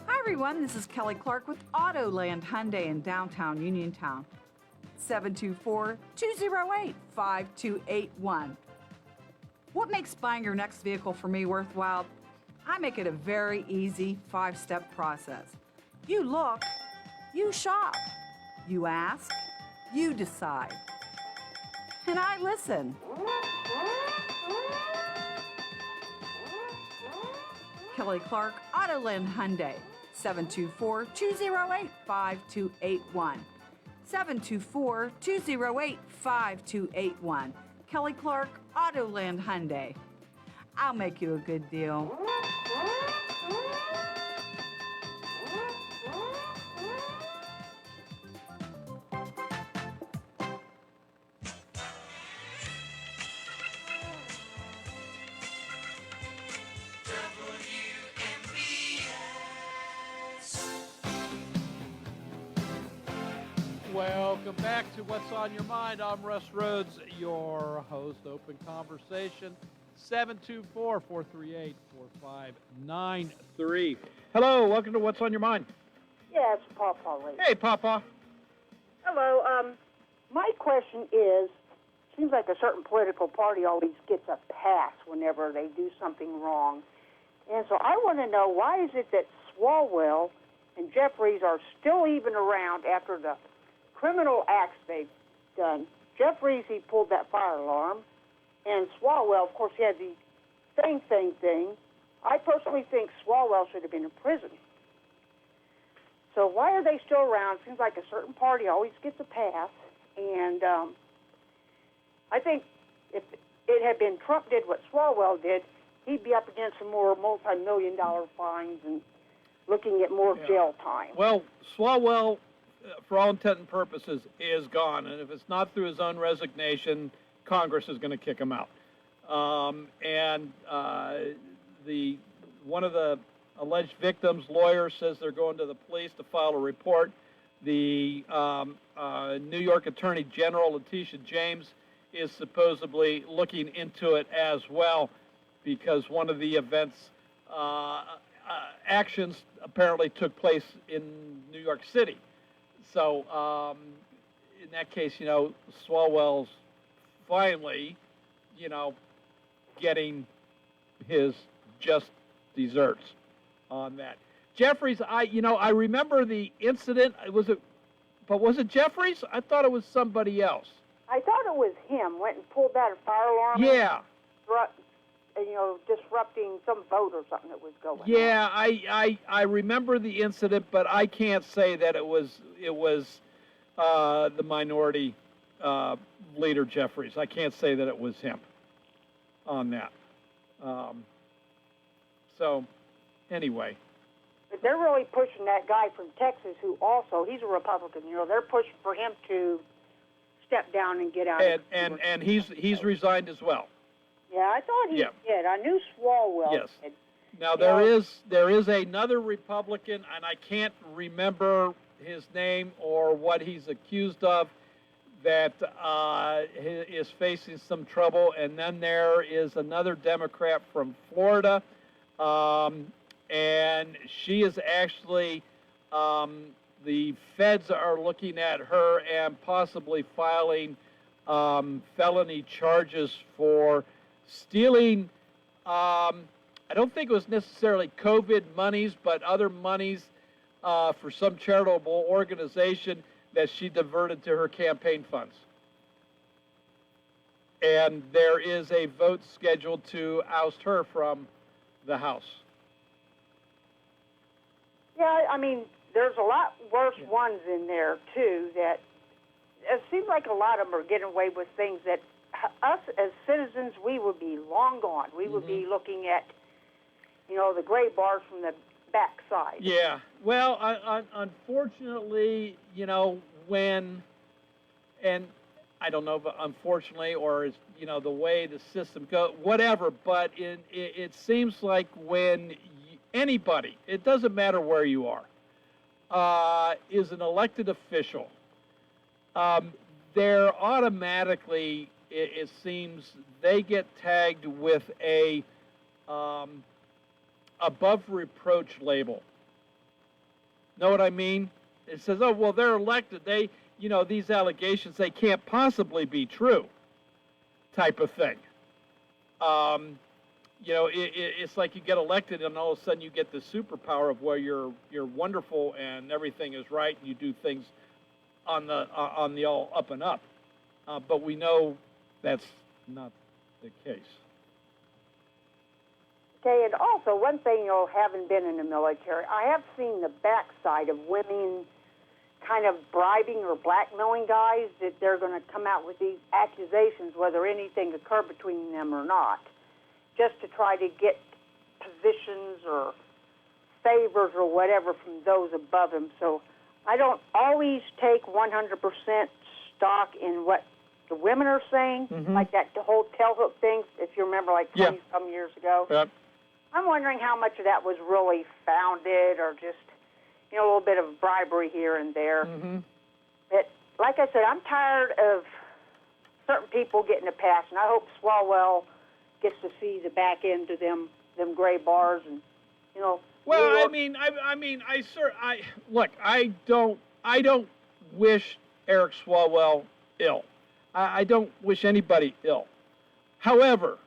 Hi everyone, this is Kelly Clark with Autoland Hyundai in downtown Uniontown. 724-208-5281. What makes buying your next vehicle for me worthwhile? I make it a very easy 5-step process. You look, you shop, you ask, you decide. And I listen. Kelly Clark, Autoland Hyundai, 724-208-5281. 724-208-5281. Kelly Clark, Autoland Hyundai. I'll make you a good deal. Welcome back to What's on Your Mind. I'm Russ Rhodes, your host. Open conversation, 724-438-4593. Hello, welcome to What's on Your Mind. Yeah, it's Pawpaw Lady. Hey, Pawpaw. Hello. My question is, seems like a certain political party always gets a pass whenever they do something wrong. And so I want to know, why is it that Swalwell and Jeffries are still even around after the criminal acts they've done? Jeffries, he pulled that fire alarm, and Swalwell, of course, he had the same thing. I personally think Swalwell should have been in prison. So why are they still around? Seems like a certain party always gets a pass, and I think if it had been Trump did what Swalwell did, he'd be up against some more multi-million-dollar fines and looking at more jail time. Well, Swalwell, for all intent and purposes, is gone, and if it's not through his own resignation, Congress is going to kick him out. One of the alleged victims' lawyer says they're going to the police to file a report. The New York Attorney General, Letitia James, is supposedly looking into it as well, because one of the events actions apparently took place in New York City. So in that case, Swalwell's finally, getting his just desserts on that. Jeffries, I remember the incident. Was it Jeffries? I thought it was somebody else. I thought it was him. Went and pulled out a fire alarm. Yeah. Disrupting some vote or something that was going on. Yeah, I remember the incident, but I can't say that it was the minority leader Jeffries. I can't say that it was him on that. So, anyway. But they're really pushing that guy from Texas, who also, he's a Republican. They're pushing for him to step down and get out. And he's resigned as well. Yeah, I thought he did. I knew Swalwell. Yes. Now there is another Republican, and I can't remember his name or what he's accused of, that is facing some trouble. And then there is another Democrat from Florida, and she is actually, the feds are looking at her and possibly filing felony charges for stealing, I don't think it was necessarily COVID monies, but other monies for some charitable organization that she diverted to her campaign funds. And there is a vote scheduled to oust her from the House. Yeah, I mean, there's a lot worse ones in there, too, that it seems like a lot of them are getting away with things that us as citizens, we would be long gone. We would be looking at, the gray bars from the backside. Yeah. Well, unfortunately, when, and I don't know if unfortunately or is, the way the system goes, whatever, but it seems like when anybody, it doesn't matter where you are, is an elected official, they're automatically, it seems, they get tagged with a above reproach label. Know what I mean? It says, oh, well, they're elected. They, these allegations, they can't possibly be true, type of thing. It's like you get elected and all of a sudden you get the superpower of where you're wonderful and everything is right and you do things on the all up and up. But we know that's not the case. Okay, and also one thing, having been in the military, I have seen the backside of women kind of bribing or blackmailing guys that they're going to come out with these accusations, whether anything occurred between them or not, just to try to get positions or favors or whatever from those above him. So I don't always take 100% stock in what the women are saying, like that whole tailhook thing, if you remember, like 20-some years ago. Yep. I'm wondering how much of that was really founded or just, a little bit of bribery here and there. But like I said, I'm tired of certain people getting a pass, and I hope Swalwell gets to see the back end of them gray bars and, Well, I don't wish Eric Swalwell ill. I don't wish anybody ill. However,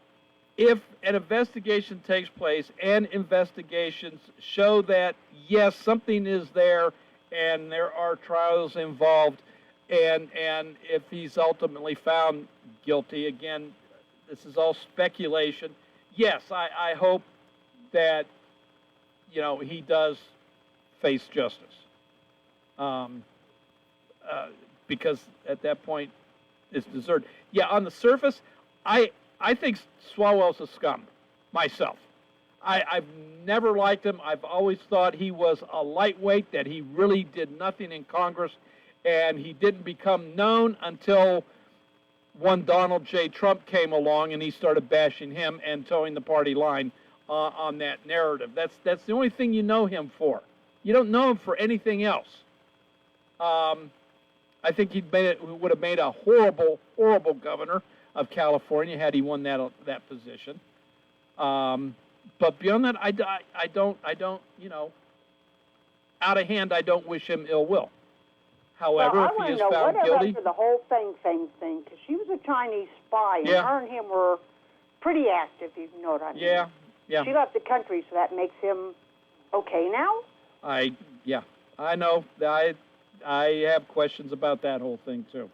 if an investigation takes place and investigations show that, yes, something is there and there are trials involved, and if he's ultimately found guilty, again, this is all speculation, yes, I hope that, he does face justice. Because at that point, it's deserved. Yeah, on the surface, I think Swalwell's a scum. myself. I've never liked him. I've always thought he was a lightweight, that he really did nothing in Congress, and he didn't become known until one Donald J. Trump came along and he started bashing him and towing the party line on that narrative. That's the only thing you know him for. You don't know him for anything else. I think would have made a horrible, horrible governor of California had he won that position. But beyond that, I don't, out of hand, I don't wish him ill will. However, if he is found guilty, the whole thing, because she was a Chinese spy, and Yeah. her and him were pretty active, if you know what I mean. yeah. She left the country, so that makes him okay now? I know. I have questions about that whole thing too.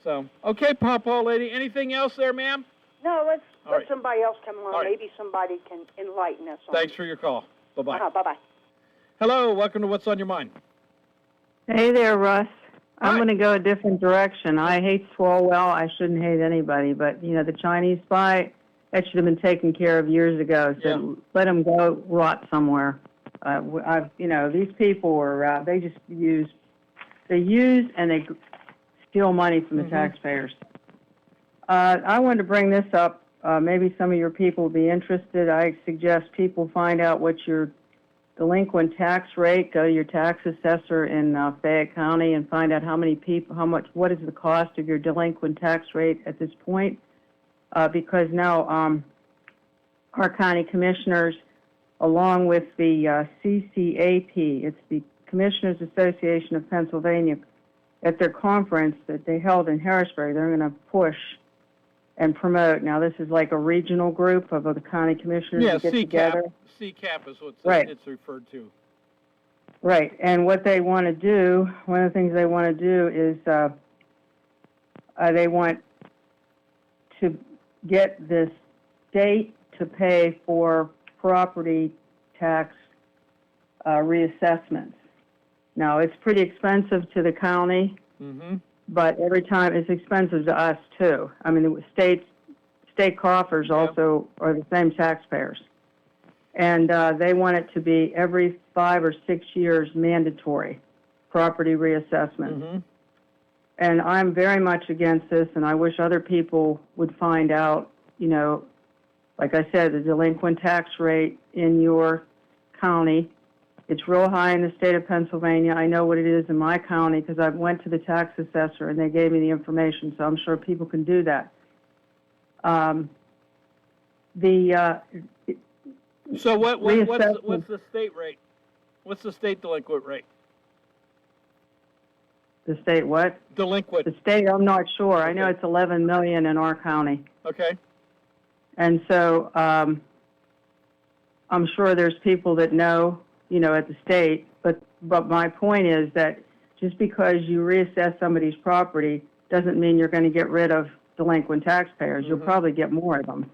So, okay, Pawpaw Lady. Anything else there, ma'am? No, let's All let right. somebody else come along. All right. Maybe somebody can enlighten us on Thanks it. for your call. Bye-bye. Bye-bye. Hello, welcome to What's on Your Mind. Hey there, Russ. I'm going to go a different direction. I hate Swalwell. I shouldn't hate anybody, but the Chinese spy, that should have been taken care of years ago. So let him go rot somewhere. These people were they just use and they steal money from the taxpayers. I wanted to bring this up. Maybe some of your people will be interested. I suggest people find out what your delinquent tax rate. Go to your tax assessor in Fayette County and find out what is the cost of your delinquent tax rate at this point. Because now our county commissioners, along with the CCAP, it's the Commissioners Association of Pennsylvania, at their conference that they held in Harrisburg, they're going to push and promote. Now, this is like a regional group of the county commissioners that get together. CCAP is what it's referred to. Right, and what they want to do, one of the things they want to do is they want to get the state to pay for property tax reassessments. Now, it's pretty expensive to the county, but every time it's expensive to us, too. I mean, the state coffers also are the same taxpayers. And they want it to be every 5 or 6 years mandatory property reassessment. And I'm very much against this, and I wish other people would find out, like I said, the delinquent tax rate in your county. It's real high in the state of Pennsylvania. I know what it is in my county because I went to the tax assessor and they gave me the information, so I'm sure people can do that. So what's the state rate? What's the state delinquent rate? The state what? Delinquent. The state, I'm not sure. I know it's 11 million in our county. Okay. And so I'm sure there's people that know, at the state, but my point is that just because you reassess somebody's property doesn't mean you're going to get rid of delinquent taxpayers. You'll probably get more of them.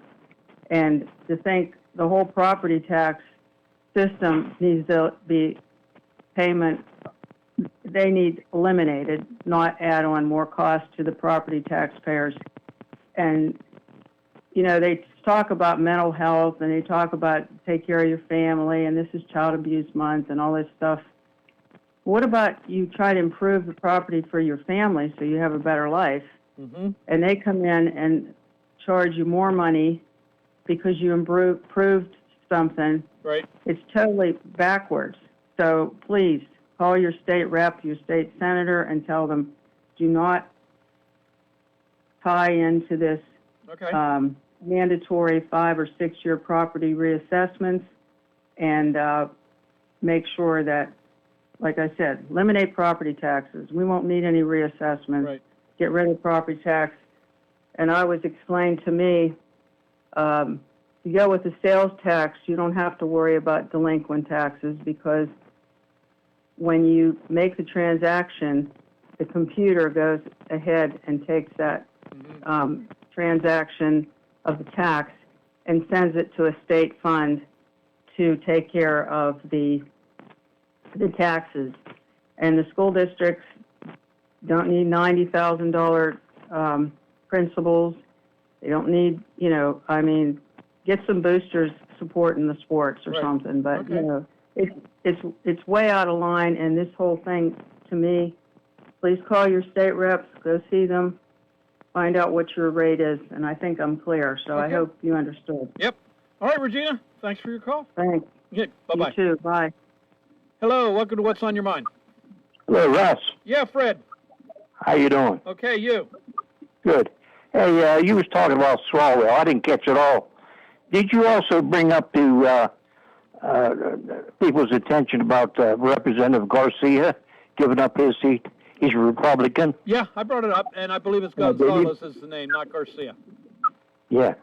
And to think the whole property tax system needs to be payment, they need eliminated, not add on more cost to the property taxpayers. And, they talk about mental health and they talk about take care of your family and this is child abuse month and all this stuff. What about you try to improve the property for your family so you have a better life? And they come in and charge you more money because you improved something. Right. It's totally backwards. So please call your state rep, your state senator, and tell them do not tie into this mandatory 5 or 6 year property reassessments, and make sure that, like I said, eliminate property taxes. We won't need any reassessments. Right. Get rid of property tax. And I was explained to me, you go with the sales tax, you don't have to worry about delinquent taxes because when you make the transaction, the computer goes ahead and takes that transaction of the tax and sends it to a state fund to take care of the taxes. And the school districts don't need $90,000 principals. They don't need, get some boosters supporting the sports or Right. something. But Okay. you know, it's way out of line. And this whole thing, to me, please call your state reps, go see them, find out what your rate is, and I think I'm clear. So I Okay. hope you understood. Yep. All right, Regina. Thanks for your call. Thanks. Yeah. Bye-bye. You too. Bye. Hello. Welcome to What's on Your Mind. Hello, Russ. Yeah, Fred. How you doing? Okay, you. Good. Hey, you was talking about Swalwell. I didn't catch it all. Did you also bring up to people's attention about Representative Garcia giving up his seat? He's a Republican. Yeah, I brought it up, and I believe it's Oh, did you? Gonzalez is the name, not Garcia. Yeah.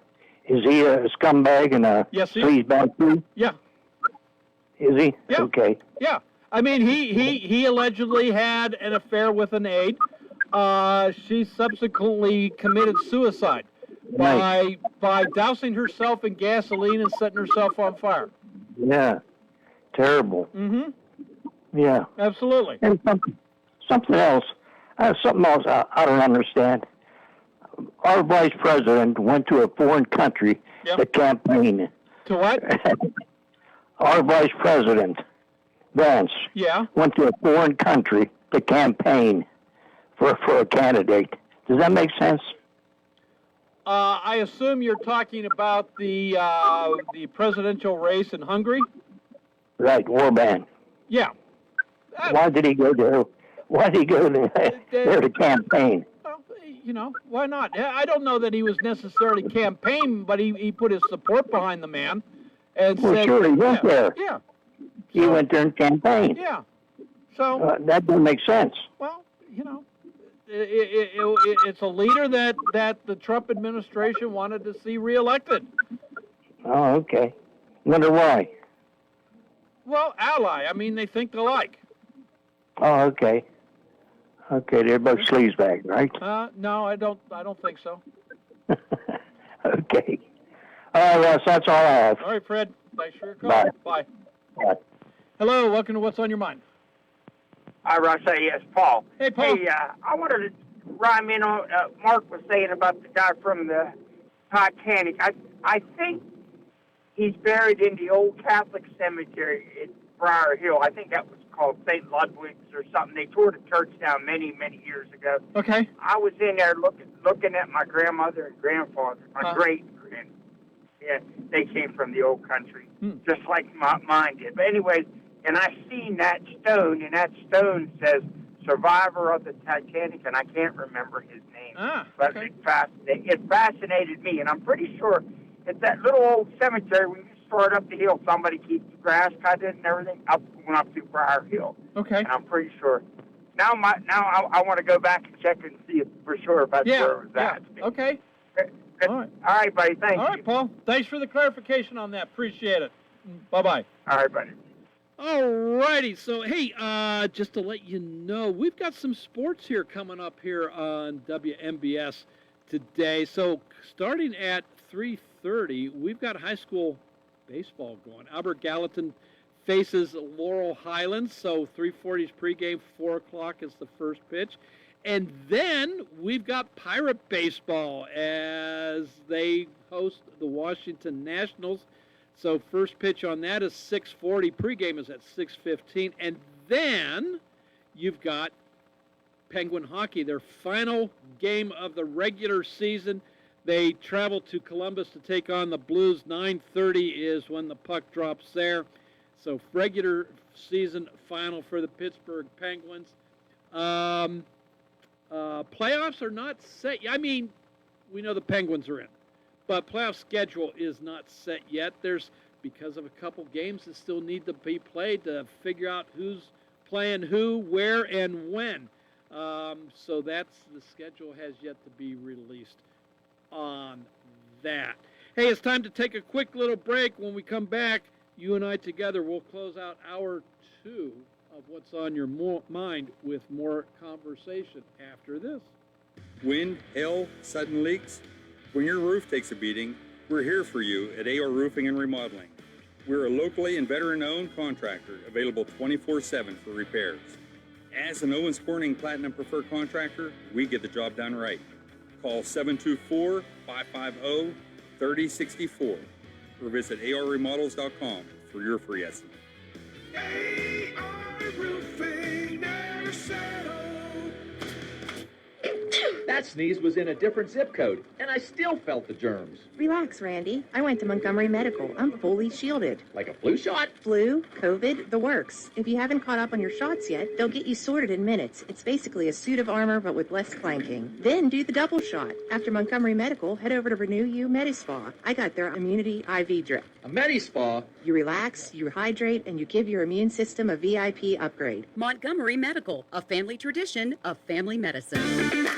Is he a scumbag and a Yes, he is. sleazebag too? Yeah. Is he? Yeah. Okay. Yeah. I mean, he allegedly had an affair with an aide. She subsequently committed suicide by dousing herself in gasoline and setting herself on fire. Yeah. Terrible. Mm-hmm. Yeah. Absolutely. And something else. I don't understand. Our vice president went to a foreign country to campaign. To what? Our vice president, Vance, went to a foreign country to campaign for a candidate. Does that make sense? I assume you're talking about the presidential race in Hungary? Right, Orban. Yeah. Why did he go there? Why did he go there to campaign? You know, why not? I don't know that he was necessarily campaigning, but he put his support behind the man and Well, said, sure, he went there. Yeah. He went there and campaigned. Yeah. So that doesn't make sense. well, you know, it's a leader that the Trump administration wanted to see reelected. Oh, okay. Wonder why. Well, ally. I mean, they think alike. Oh, okay. Okay, they're both sleazebags, right? No, I don't think so. Okay. All right, Russ, that's all I have. All right, Fred. Thanks for your call. Bye. Bye. Bye. Hello. Welcome to What's on Your Mind. Hi, Russ. Hey, yes, Paul. Hey, Paul. Hey, I wanted to rhyme in on Mark was saying about the guy from the Titanic. I think he's buried in the old Catholic cemetery at Briar Hill. I think that was called St. Ludwig's or something. They tore the church down many, many years ago. Okay. I was in there looking at my grandmother and grandfather, my great-grand. Yeah, they came from the old country, just like mine did. But anyways, and I seen that stone, and that stone says survivor of the Titanic, and I can't remember his name. But it fascinated me, and I'm pretty sure it's that little old cemetery when you start up the hill, somebody keeps the grass cut and everything going up to Briar Hill. Okay. And I'm pretty sure. Now I want to go back and check and see for sure if that's where it was at. Okay. All right, buddy. Thank you. All right, Paul. Thanks for the clarification on that. Appreciate it. Bye-bye. All right, buddy. All righty. So, hey, just to let you know, we've got some sports here coming up here on WMBS today. So, starting at 3:30, we've got high school baseball going. Albert Gallatin faces Laurel Highlands. So, 3:40 is pregame, 4 o'clock is the first pitch. And then we've got Pirate Baseball as they host the Washington Nationals. So first pitch on that is 6:40. Pregame is at 6:15. And then you've got Penguin Hockey, their final game of the regular season. They travel to Columbus to take on the Blues. 9:30 is when the puck drops there. So regular season final for the Pittsburgh Penguins. Playoffs are not set. I mean, we know the Penguins are in, but playoff schedule is not set yet. There's, because of a couple games that still need to be played to figure out who's playing who, where, and when. So that's, the schedule has yet to be released on that. Hey, it's time to take a quick little break. When we come back, you and I together will close out hour 2 of What's on Your Mind with more conversation after this. Wind, hail, sudden leaks. When your roof takes a beating, we're here for you at AR Roofing and Remodeling. We're a locally and veteran-owned contractor available 24/7 for repairs. As an Owens Corning Platinum Preferred Contractor, we get the job done right. Call 724-550-3064. or visit arremodels.com for your free estimate. That sneeze was in a different zip code, and I still felt the germs. Relax, Randy. I went to Montgomery Medical. I'm fully shielded. Like a flu shot? Flu, COVID, the works. If you haven't caught up on your shots yet, they'll get you sorted in minutes. It's basically a suit of armor, but with less clanking. Then do the double shot. After Montgomery Medical, head over to Renew You Medispa. I got their immunity IV drip. A Medispa? You relax, you hydrate, and you give your immune system a VIP upgrade. Montgomery Medical, a family tradition of family medicine.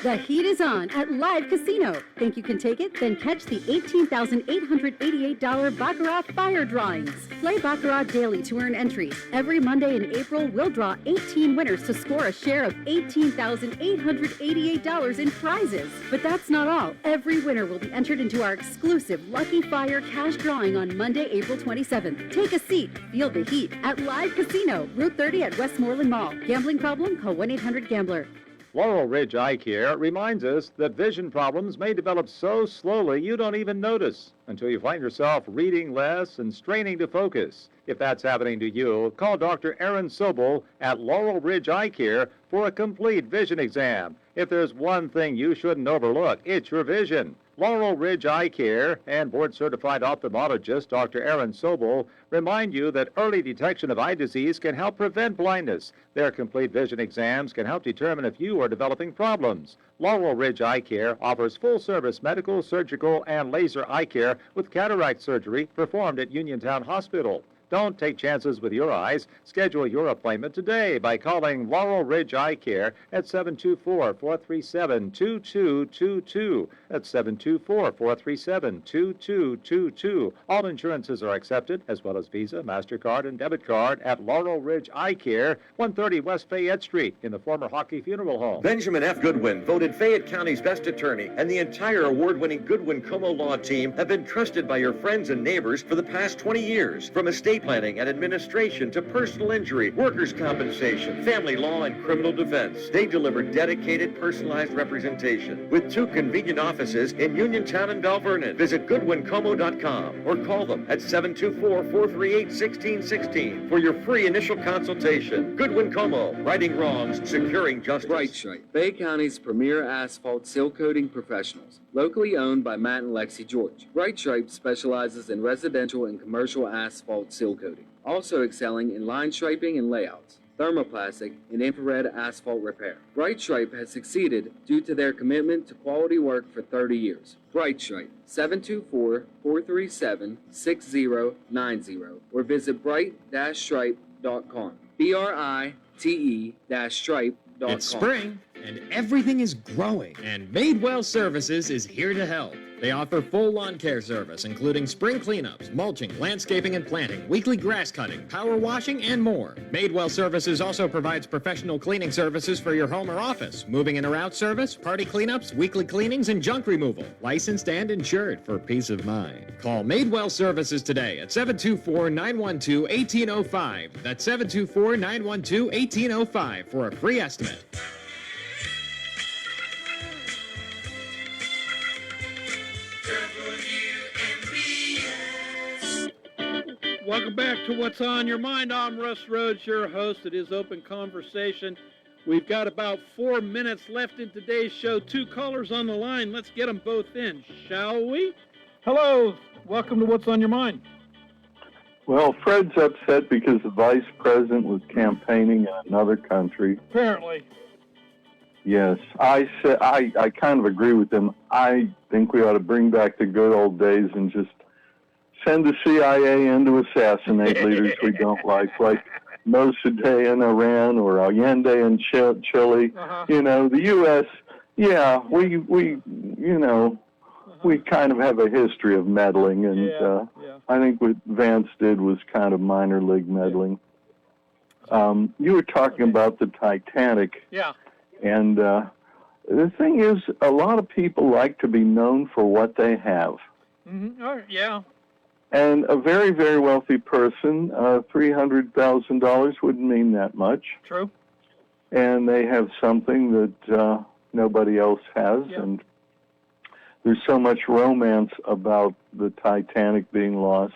The heat is on at Live Casino. Think you can take it? Then catch the $18,888 Baccarat Fire Drawings. Play Baccarat daily to earn entries. Every Monday in April, we'll draw 18 winners to score a share of $18,888 in prizes. But that's not all. Every winner will be entered into our exclusive Lucky Fire cash drawing on Monday, April 27th. Take a seat. Feel the heat at Live Casino, Route 30 at Westmoreland Mall. Gambling problem? Call 1-800-GAMBLER. Laurel Ridge Eye Care reminds us that vision problems may develop so slowly you don't even notice until you find yourself reading less and straining to focus. If that's happening to you, call Dr. Aaron Sobel at Laurel Ridge Eye Care for a complete vision exam. If there's one thing you shouldn't overlook, it's your vision. Laurel Ridge Eye Care and board-certified ophthalmologist Dr. Aaron Sobel remind you that early detection of eye disease can help prevent blindness. Their complete vision exams can help determine if you are developing problems. Laurel Ridge Eye Care offers full-service medical, surgical, and laser eye care with cataract surgery performed at Uniontown Hospital. Don't take chances with your eyes. Schedule your appointment today by calling Laurel Ridge Eye Care at 724-437-2222. That's 724-437-2222. All insurances are accepted, as well as Visa, MasterCard, and debit card at Laurel Ridge Eye Care, 130 West Fayette Street in the former Hockey Funeral Home. Benjamin F. Goodwin, voted Fayette County's best attorney, and the entire award-winning Goodwin-Como Law team have been trusted by your friends and neighbors for the past 20 years. From estate planning and administration to personal injury, workers' compensation, family law, and criminal defense. They deliver dedicated, personalized representation with 2 convenient offices in Uniontown and Bell Vernon. Visit GoodwinComo.com or call them at 724-438-1616 for your free initial consultation. Goodwin Como, righting wrongs, securing justice. Bright Stripe, Fayette County's premier asphalt seal coating professionals. Locally owned by Matt and Lexi George. Bright Stripe specializes in residential and commercial asphalt seal coating, also excelling in line striping and layouts, thermoplastic, and infrared asphalt repair. Bright Stripe has succeeded due to their commitment to quality work for 30 years. Bright Stripe, 724-437-6090, or visit bright-stripe.com. BRITE-stripe.com. It's spring, and everything is growing, and Madewell Services is here to help. They offer full lawn care service, including spring cleanups, mulching, landscaping and planting, weekly grass cutting, power washing, and more. Madewell Services also provides professional cleaning services for your home or office, moving in or out service, party cleanups, weekly cleanings, and junk removal. Licensed and insured for peace of mind. Call Madewell Services today at 724-912-1805. That's 724-912-1805 for a free estimate. Welcome back to What's on Your Mind. I'm Russ Rhodes, your host. It is Open Conversation. We've got about 4 minutes left in today's show. 2 callers on the line. Let's get them both in, shall we? Hello. Welcome to What's on Your Mind. Well, Fred's upset because the vice president was campaigning in another country. Apparently. Yes, I kind of agree with him. I think we ought to bring back the good old days and just send the CIA in to assassinate leaders we don't like Mossadegh in Iran or Allende in Chile. You know, the U.S., we kind of have a history of meddling, and I think what Vance did was kind of minor league meddling. You were talking about the Titanic. Yeah. And the thing is, a lot of people like to be known for what they have. Mm-hmm. Oh, yeah. And a very, very wealthy person, $300,000 wouldn't mean that much. True. And they have something that nobody else has. Yeah. And there's so much romance about the Titanic being lost,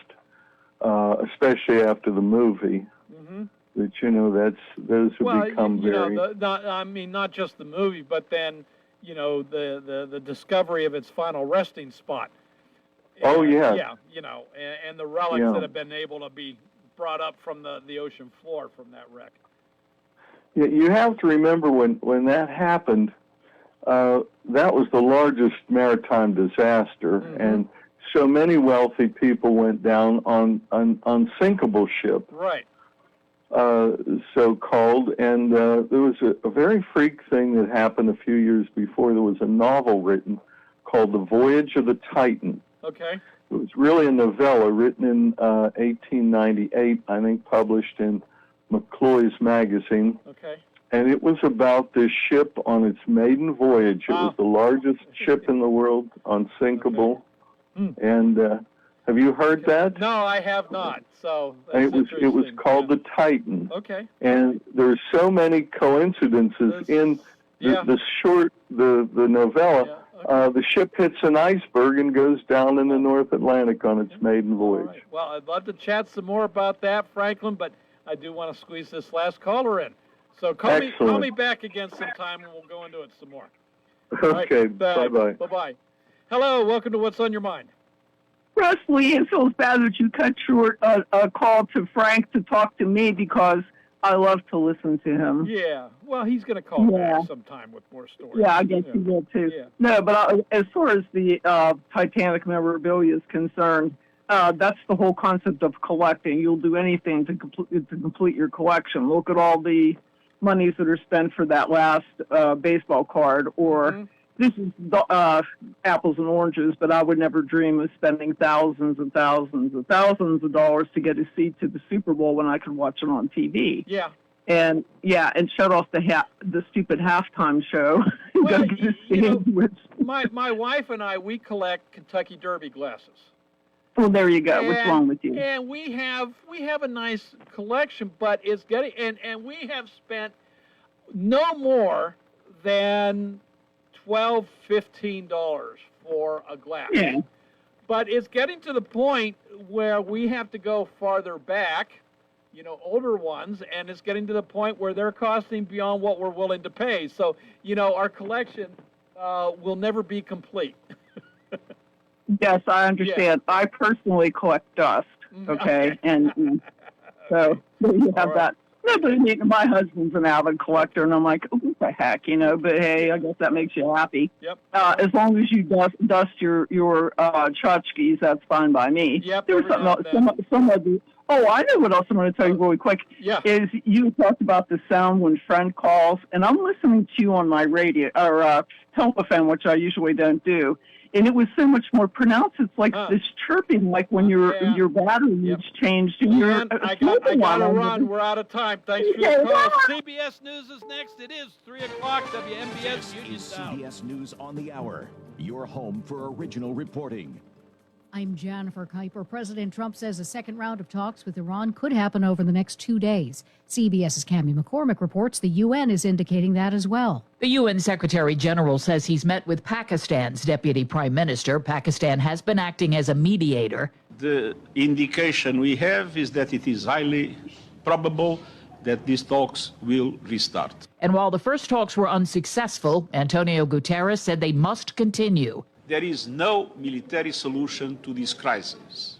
especially after the movie. Mm-hmm. That those have become very. Not just the movie, but then the discovery of its final resting spot. Oh yeah. Yeah, and the relics that have been able to be brought up from the ocean floor from that wreck. Yeah, you have to remember when that happened, that was the largest maritime disaster, and so many wealthy people went down on unsinkable ship. Right. So-called, and there was a very freak thing that happened a few years before. There was a novel written called The Voyage of the Titan. Okay. It was really a novella written in 1898, I think, published in McCloy's magazine. Okay. And it was about this ship on its maiden voyage. It was the largest ship in the world, unsinkable. Okay. And have you heard that? No, I have not. So it was called the Titan. Okay. And there's so many coincidences in the novella. Yeah. Okay. The ship hits an iceberg and goes down in the North Atlantic on its maiden voyage. Right. Well, I'd love to chat some more about that, Franklin, but I do want to squeeze this last caller in. So call me back again sometime and we'll go into it some more. Okay, right, bye-bye. Bye-bye. Hello, welcome to What's on Your Mind. Russ, Lee, it feels bad that you cut short a call to Frank to talk to me because I love to listen to him. Yeah, well, he's going to call back sometime with more stories. Yeah, I guess he will too. Yeah. No, but as far as the Titanic memorabilia is concerned, that's the whole concept of collecting. You'll do anything to complete your collection. Look at all the monies that are spent for that last baseball card, or this is apples and oranges, but I would never dream of spending thousands and thousands and thousands of dollars to get a seat to the Super Bowl when I could watch it on TV. Yeah. And shut off the stupid halftime show. Well, my wife and I, we collect Kentucky Derby glasses. Well, there you go. What's wrong with you? And we have a nice collection, but it's getting and we have spent no more than $12, $15 for a glass. Yeah. But it's getting to the point where we have to go farther back, older ones, and it's getting to the point where they're costing beyond what we're willing to pay. So, our collection will never be complete. Yes, I understand. Yeah. I personally collect dust, okay? And so you have that. No, but my husband's an avid collector, and I'm like, oh, what the heck, But hey, I guess that makes you happy. Yep. As long as you dust your tchotchkes, that's fine by me. Yep. There was some of the. Oh, I know what else I'm going to tell you really quick. Yeah. Is you talked about the sound when friend calls, and I'm listening to you on my radio or telephone, which I usually don't do. And it was so much more pronounced. It's like this chirping, like when your battery is changed. And I gotta run. We're out of time. Thanks for your call. CBS News is next. It is 3 o'clock. WMBS Uniontown. CBS News on the Hour. Your home for original reporting. I'm Jennifer Kuiper. President Trump says a second round of talks with Iran could happen over the next 2 days. CBS's Cammie McCormick reports the UN is indicating that as well. The UN Secretary General says he's met with Pakistan's Deputy Prime Minister. Pakistan has been acting as a mediator. The indication we have is that it is highly probable that these talks will restart. And while the first talks were unsuccessful, Antonio Guterres said they must continue. There is no military solution to this crisis.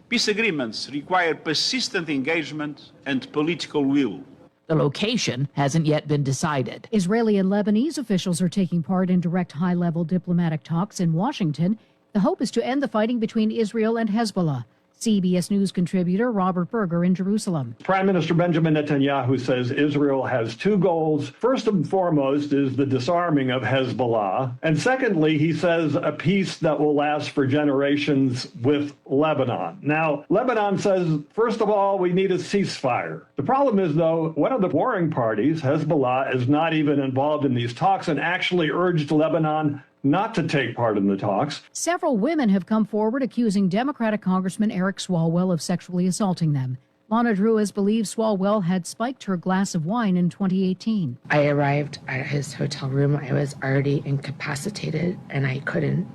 Peace agreements require persistent engagement and political will. The location hasn't yet been decided. Israeli and Lebanese officials are taking part in direct high-level diplomatic talks in Washington. The hope is to end the fighting between Israel and Hezbollah. CBS News contributor Robert Berger in Jerusalem. Prime Minister Benjamin Netanyahu says Israel has two goals. First and foremost is the disarming of Hezbollah. And secondly, he says a peace that will last for generations with Lebanon. Now, Lebanon says, first of all, we need a ceasefire. The problem is, though, one of the warring parties, Hezbollah, is not even involved in these talks and actually urged Lebanon not to take part in the talks. Several women have come forward accusing Democratic Congressman Eric Swalwell of sexually assaulting them. Lana Druas believes Swalwell had spiked her glass of wine in 2018. I arrived at his hotel room. I was already incapacitated and I couldn't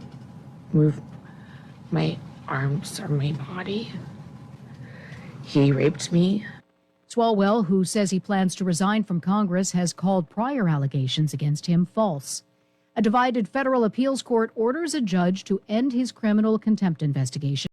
move my arms or my body. He raped me. Swalwell, who says he plans to resign from Congress, has called prior allegations against him false. A divided federal appeals court orders a judge to end his criminal contempt investigation.